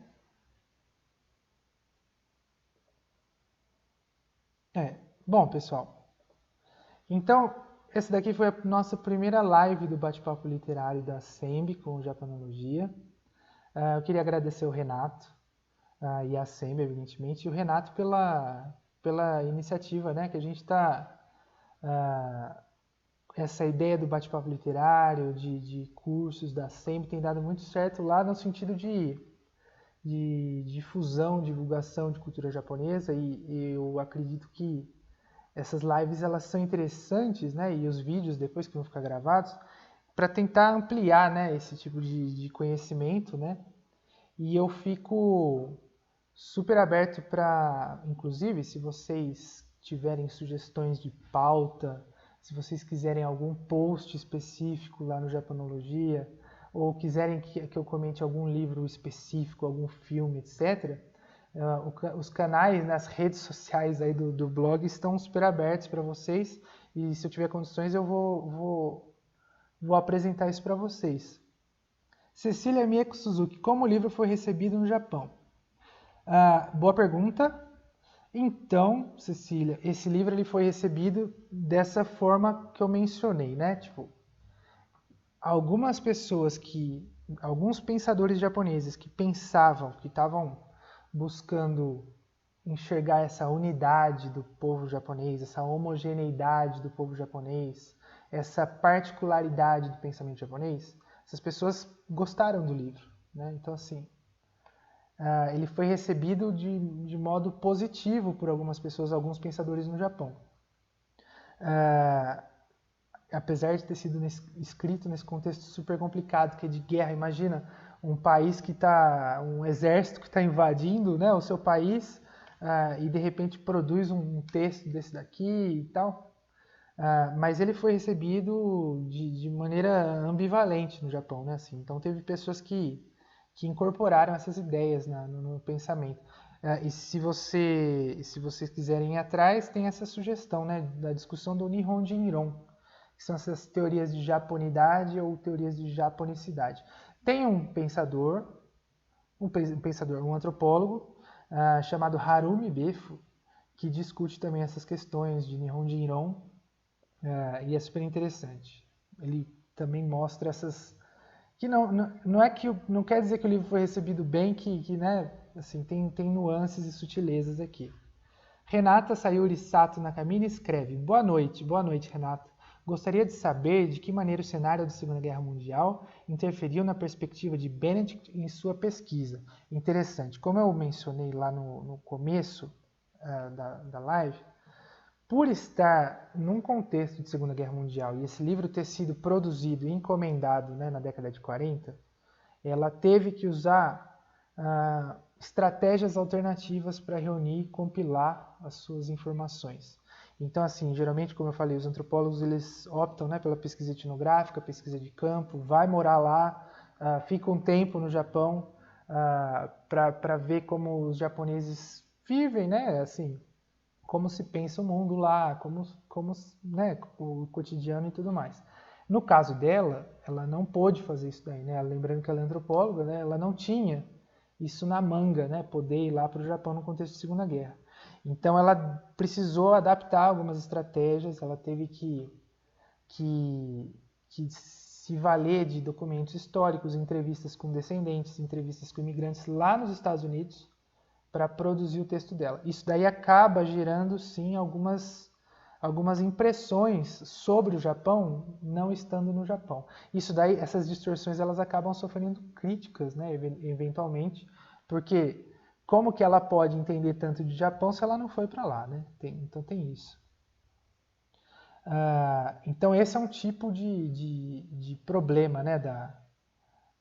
Bom, pessoal. Então, essa daqui foi a nossa primeira live do bate-papo literário da SEMB com o Japanologia. Eu queria agradecer o Renato e a SEMB, evidentemente, e o Renato pela iniciativa, né? Que a gente está... essa ideia do bate-papo literário, de cursos da SEMB tem dado muito certo lá no sentido de difusão, divulgação de cultura japonesa, e eu acredito que essas lives elas são interessantes, né, e os vídeos depois que vão ficar gravados, para tentar ampliar, né, esse tipo de conhecimento, né, e eu fico super aberto para, inclusive, se vocês tiverem sugestões de pauta, se vocês quiserem algum post específico lá no Japanologia, ou quiserem que eu comente algum livro específico, algum filme, etc., os canais nas redes sociais aí do blog estão super abertos para vocês, e se eu tiver condições eu vou apresentar isso para vocês. Cecília Mieko Suzuki, como o livro foi recebido no Japão? Boa pergunta. Então, Cecília, esse livro ele foi recebido dessa forma que eu mencionei, né? Tipo, alguns pensadores japoneses que pensavam, que estavam buscando enxergar essa unidade do povo japonês, essa homogeneidade do povo japonês, essa particularidade do pensamento japonês, essas pessoas gostaram do livro, né? Então, assim, ele foi recebido de modo positivo por algumas pessoas, alguns pensadores no Japão. Apesar de ter sido escrito nesse contexto super complicado, que é de guerra, imagina um país um exército que está invadindo, né, o seu país, e de repente produz um texto desse daqui e tal. Mas ele foi recebido de maneira ambivalente no Japão, né? Assim, então teve pessoas que incorporaram essas ideias no pensamento. E se vocês quiserem ir atrás, tem essa sugestão, né, da discussão do Nihon Jinron, que são essas teorias de japonidade ou teorias de japonicidade. Tem um antropólogo chamado Harumi Befo, que discute também essas questões de Nihon Jinron, e é super interessante. Ele também mostra essas... que não quer dizer que o livro foi recebido bem, né, assim, tem nuances e sutilezas aqui. Renata Sayuri Sato Nakamine escreve: boa noite, Renata. Gostaria de saber de que maneira o cenário da Segunda Guerra Mundial interferiu na perspectiva de Benedict em sua pesquisa. Interessante. Como eu mencionei lá no começo da live, por estar num contexto de Segunda Guerra Mundial e esse livro ter sido produzido e encomendado, né, na década de 40, ela teve que usar estratégias alternativas para reunir e compilar as suas informações. Então, assim, geralmente, como eu falei, os antropólogos eles optam, né, pela pesquisa etnográfica, pesquisa de campo, vai morar lá, fica um tempo no Japão para ver como os japoneses vivem, né, assim, como se pensa o mundo lá, né, o cotidiano e tudo mais. No caso dela, ela não pôde fazer isso daí, né? Lembrando que ela é antropóloga, né? Ela não tinha isso na manga, né? Poder ir lá para o Japão no contexto de Segunda Guerra. Então ela precisou adaptar algumas estratégias, ela teve que se valer de documentos históricos, entrevistas com descendentes, entrevistas com imigrantes lá nos Estados Unidos, para produzir o texto dela. Isso daí acaba gerando, sim, algumas algumas impressões sobre o Japão não estando no Japão. Isso daí, essas distorções, elas acabam sofrendo críticas, né, eventualmente, porque como que ela pode entender tanto de Japão se ela não foi para lá, né? Então tem isso. Então esse é um tipo de problema, né,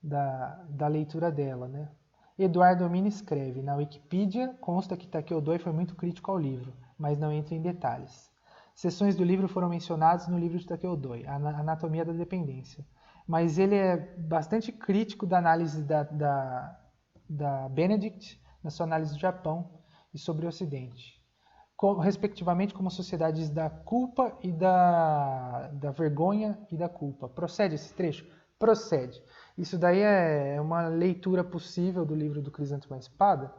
da leitura dela, né? Eduardo Mini escreve, na Wikipedia consta que Takeo Doi foi muito crítico ao livro, mas não entra em detalhes. Seções do livro foram mencionadas no livro de Takeo Doi, A Anatomia da Dependência, mas ele é bastante crítico da análise da Benedict, na sua análise do Japão e sobre o Ocidente, respectivamente como sociedades da culpa e da vergonha e da culpa. Procede esse trecho? Procede. Isso daí é uma leitura possível do livro do Crisântemo à Espada,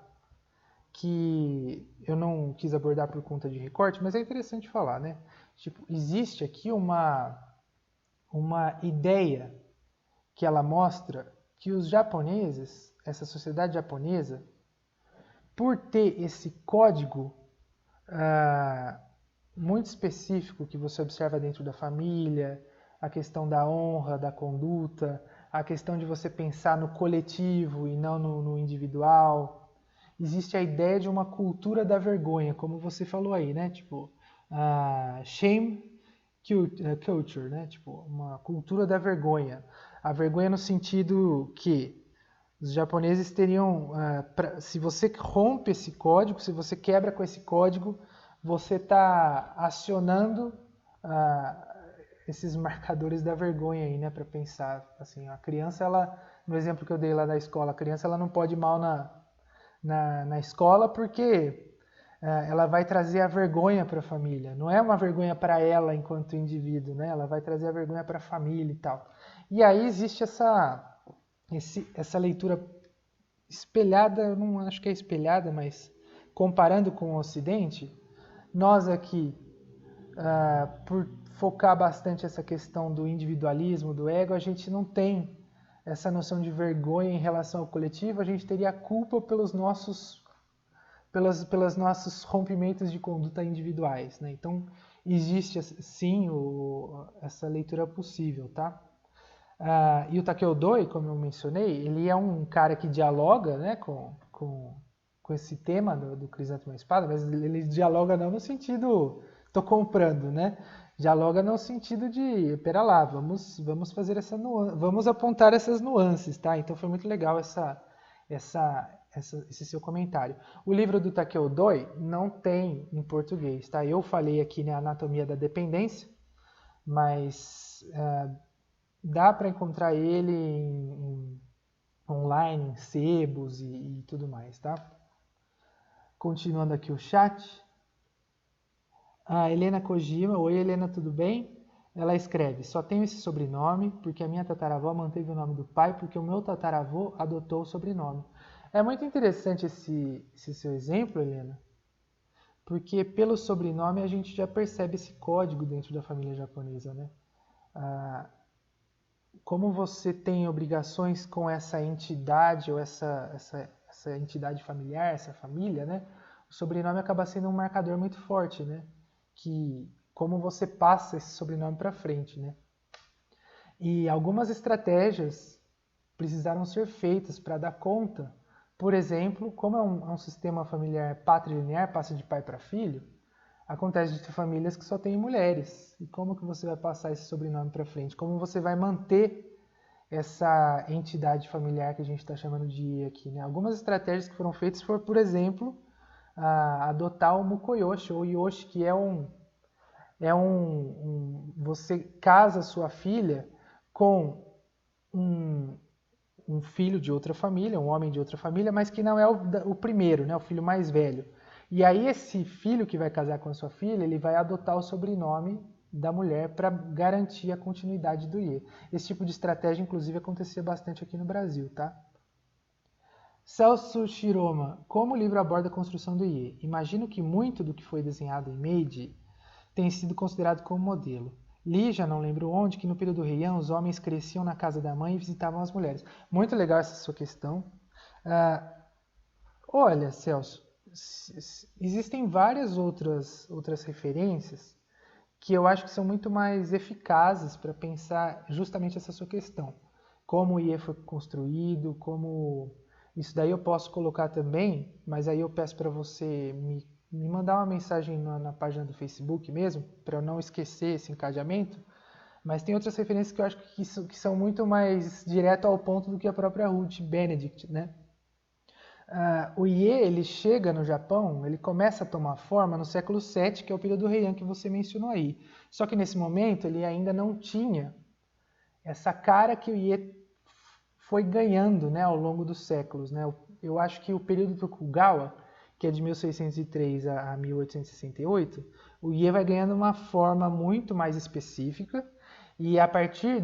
que eu não quis abordar por conta de recorte, mas é interessante falar, né? Tipo, existe aqui uma ideia que ela mostra que os japoneses, essa sociedade japonesa, por ter esse código muito específico que você observa dentro da família, a questão da honra, da conduta, a questão de você pensar no coletivo e não no individual. Existe a ideia de uma cultura da vergonha, como você falou aí, né? Tipo, shame culture, né? Tipo, uma cultura da vergonha. A vergonha no sentido que os japoneses teriam, se você rompe esse código, se você quebra com esse código, você está acionando esses marcadores da vergonha aí, né, para pensar. Assim, a criança, ela, no exemplo que eu dei lá da escola, a criança ela não pode ir mal na escola porque ela vai trazer a vergonha para a família. Não é uma vergonha para ela enquanto indivíduo, né? Ela vai trazer a vergonha para a família e tal. E aí existe essa leitura espelhada, eu não acho que é espelhada, mas comparando com o Ocidente, nós aqui, por focar bastante essa questão do individualismo, do ego, a gente não tem essa noção de vergonha em relação ao coletivo, a gente teria a culpa pelos nossos rompimentos de conduta individuais, né? Então, existe sim essa leitura possível, tá? E o Takeo Doi, como eu mencionei, ele é um cara que dialoga, né, com esse tema do Crisântemo à Espada, mas ele dialoga não no sentido, tô comprando, né? Dialoga no sentido de, pera lá, vamos fazer vamos apontar essas nuances, tá? Então foi muito legal esse seu comentário. O livro do Takeo Doi não tem em português, tá? Eu falei aqui, né, Anatomia da Dependência, mas dá para encontrar ele online, em sebos e tudo mais, tá? Continuando aqui o chat. A Helena Kojima, oi Helena, tudo bem? Ela escreve, só tenho esse sobrenome porque a minha tataravó manteve o nome do pai porque o meu tataravô adotou o sobrenome. É muito interessante esse seu exemplo, Helena, porque pelo sobrenome a gente já percebe esse código dentro da família japonesa, né? Como você tem obrigações com essa entidade ou essa entidade familiar, essa família, né? O sobrenome acaba sendo um marcador muito forte, né? Que como você passa esse sobrenome para frente, né? E algumas estratégias precisaram ser feitas para dar conta. Por exemplo, como é um sistema familiar patrilinear, passa de pai para filho, acontece de ter famílias que só têm mulheres. E como que você vai passar esse sobrenome para frente? Como você vai manter essa entidade familiar que a gente está chamando de I aqui, né? Algumas estratégias que foram feitas foram, por exemplo, adotar o Mukoyoshi, ou Yoshi, que você casa sua filha com um filho de outra família, um homem de outra família, mas que não é o primeiro, né? O filho mais velho. E aí esse filho que vai casar com a sua filha, ele vai adotar o sobrenome da mulher para garantir a continuidade do Ie. Esse tipo de estratégia, inclusive, acontecia bastante aqui no Brasil, tá? Celso Shiroma, como o livro aborda a construção do Ie? Imagino que muito do que foi desenhado em Meiji tem sido considerado como modelo. Li, já não lembro onde, que no período Heian os homens cresciam na casa da mãe e visitavam as mulheres. Muito legal essa sua questão. Olha, Celso, existem várias outras referências que eu acho que são muito mais eficazes para pensar justamente essa sua questão. Como o IE foi construído, como... Isso daí eu posso colocar também, mas aí eu peço para você me mandar uma mensagem na página do Facebook mesmo, para eu não esquecer esse encadeamento. Mas tem outras referências que eu acho que são muito mais direto ao ponto do que a própria Ruth Benedict, né? O Ie, ele chega no Japão, ele começa a tomar forma no século VII, que é o período Heian que você mencionou aí. Só que nesse momento ele ainda não tinha essa cara que o Ie foi ganhando, né, ao longo dos séculos, né? Eu acho que o período Tokugawa, que é de 1603 a 1868, o Ie vai ganhando uma forma muito mais específica, e a partir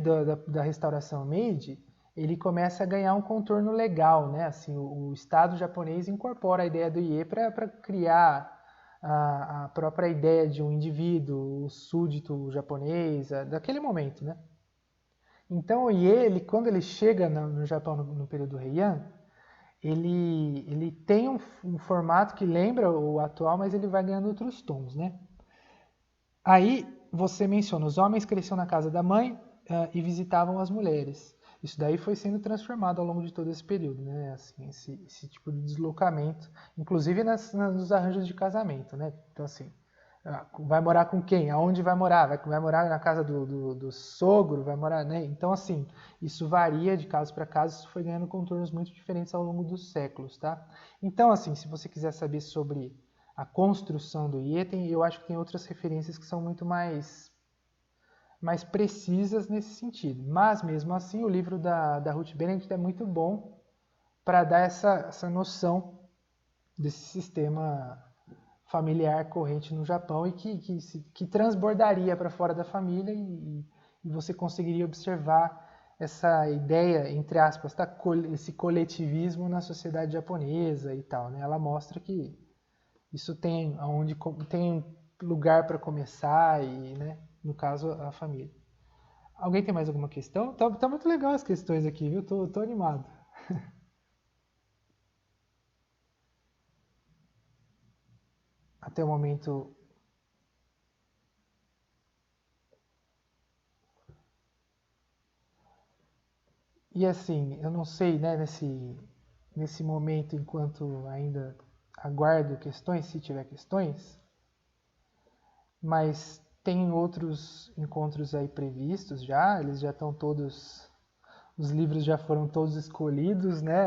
da restauração Meiji, ele começa a ganhar um contorno legal, né? Assim, o Estado japonês incorpora a ideia do Ie para criar a própria ideia de um indivíduo, o súdito japonês, daquele momento, né? Então o Ie, quando ele chega no Japão no período Heian, ele tem um formato que lembra o atual, mas ele vai ganhando outros tons, né? Aí você menciona, os homens cresciam na casa da mãe e visitavam as mulheres. Isso daí foi sendo transformado ao longo de todo esse período, né? Assim, esse tipo de deslocamento, inclusive nos arranjos de casamento, né? Então, assim, vai morar com quem? Aonde vai morar? Vai morar na casa do sogro? Vai morar, né? Então, assim, isso varia de caso para caso, isso foi ganhando contornos muito diferentes ao longo dos séculos, tá? Então, assim, se você quiser saber sobre a construção do Ie, eu acho que tem outras referências que são muito mais precisas nesse sentido. Mas, mesmo assim, o livro da Ruth Benedict é muito bom para dar essa noção desse sistema familiar corrente no Japão e que transbordaria para fora da família e você conseguiria observar essa ideia, entre aspas, esse coletivismo na sociedade japonesa e tal, né? Ela mostra que isso tem lugar para começar e, né, no caso, a família. Alguém tem mais alguma questão? Tá muito legal as questões aqui, viu? Tô animado. Até o momento. E assim, eu não sei, né, nesse momento, enquanto ainda aguardo questões, se tiver questões, mas tem outros encontros aí previstos já, eles já estão todos, os livros já foram todos escolhidos, né?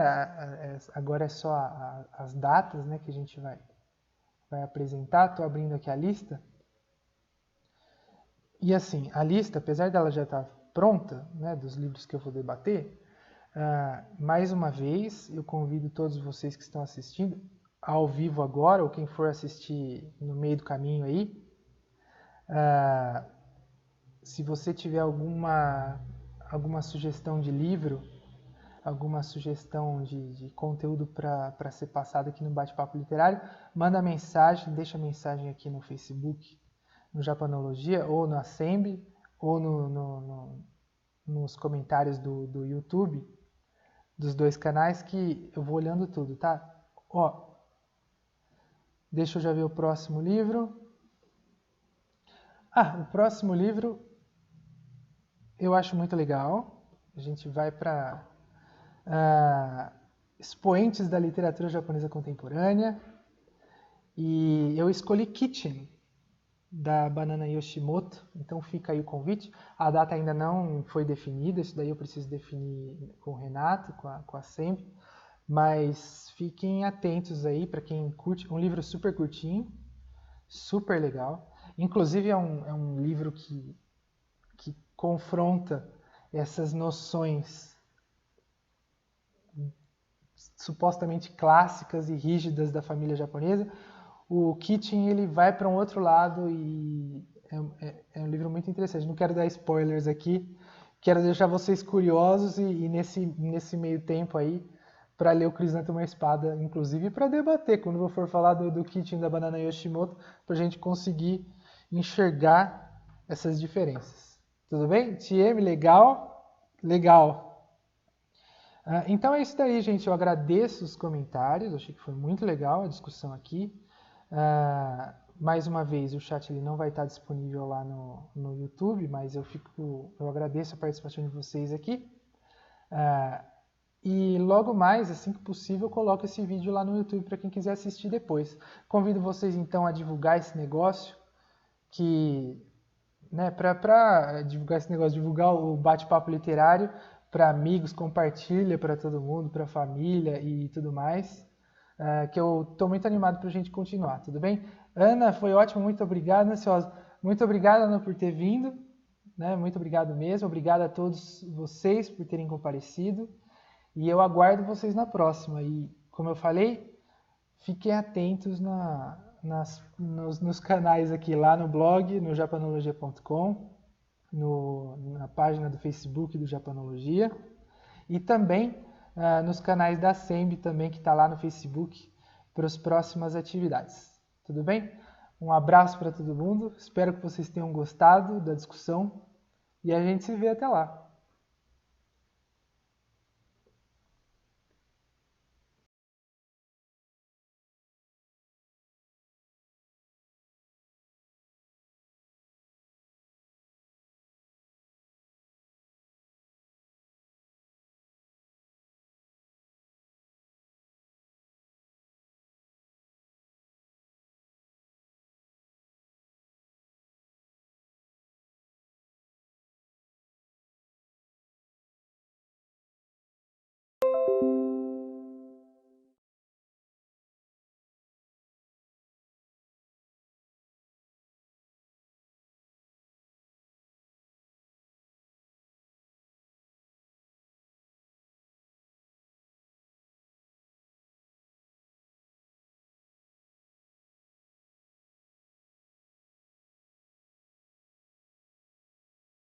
Agora é só as datas, né, que a gente vai apresentar. Estou abrindo aqui a lista. E assim, a lista, apesar dela já estar pronta, né, dos livros que eu vou debater, mais uma vez eu convido todos vocês que estão assistindo ao vivo agora, ou quem for assistir no meio do caminho aí, se você tiver alguma sugestão de livro, alguma sugestão de conteúdo para ser passado aqui no Bate-Papo Literário, manda mensagem, deixa mensagem aqui no Facebook, no Japanologia, ou no Assembly, ou nos comentários do YouTube, dos dois canais, que eu vou olhando tudo, tá? Ó, deixa eu já ver o próximo livro. O próximo livro eu acho muito legal. A gente vai para expoentes da literatura japonesa contemporânea. E eu escolhi Kitchen, da Banana Yoshimoto, então fica aí o convite. A data ainda não foi definida, isso daí eu preciso definir com o Renato, com a SEMP, mas fiquem atentos aí para quem curte. Um livro super curtinho, super legal. Inclusive é um livro que confronta essas noções supostamente clássicas e rígidas da família japonesa. O Kitchen, ele vai para um outro lado e é um livro muito interessante. Não quero dar spoilers aqui, quero deixar vocês curiosos e nesse meio tempo aí, para ler o Crisanta uma Espada, inclusive para debater, quando eu for falar do Kitchen da Banana Yoshimoto, para a gente conseguir enxergar essas diferenças. Tudo bem? TM, legal? Legal. Então é isso daí, gente. Eu agradeço os comentários, achei que foi muito legal a discussão aqui. mais uma vez, o chat ele não vai estar disponível lá no YouTube, mas eu agradeço a participação de vocês aqui. E logo mais, assim que possível, eu coloco esse vídeo lá no YouTube para quem quiser assistir depois. Convido vocês então a divulgar esse negócio, para divulgar esse negócio, divulgar o bate-papo literário para amigos, compartilha para todo mundo, para a família e tudo mais, que eu estou muito animado para a gente continuar, tudo bem? Ana, foi ótimo, muito obrigado, ansiosa. Muito obrigado, Ana, por ter vindo, né? Muito obrigado mesmo, obrigado a todos vocês por terem comparecido. E eu aguardo vocês na próxima. E, como eu falei, fiquem atentos nos canais aqui, lá no blog, no japanologia.com, na página do Facebook do Japanologia. E também nos canais da SEMB também, que está lá no Facebook, para as próximas atividades. Tudo bem? Um abraço para todo mundo. Espero que vocês tenham gostado da discussão. E a gente se vê até lá.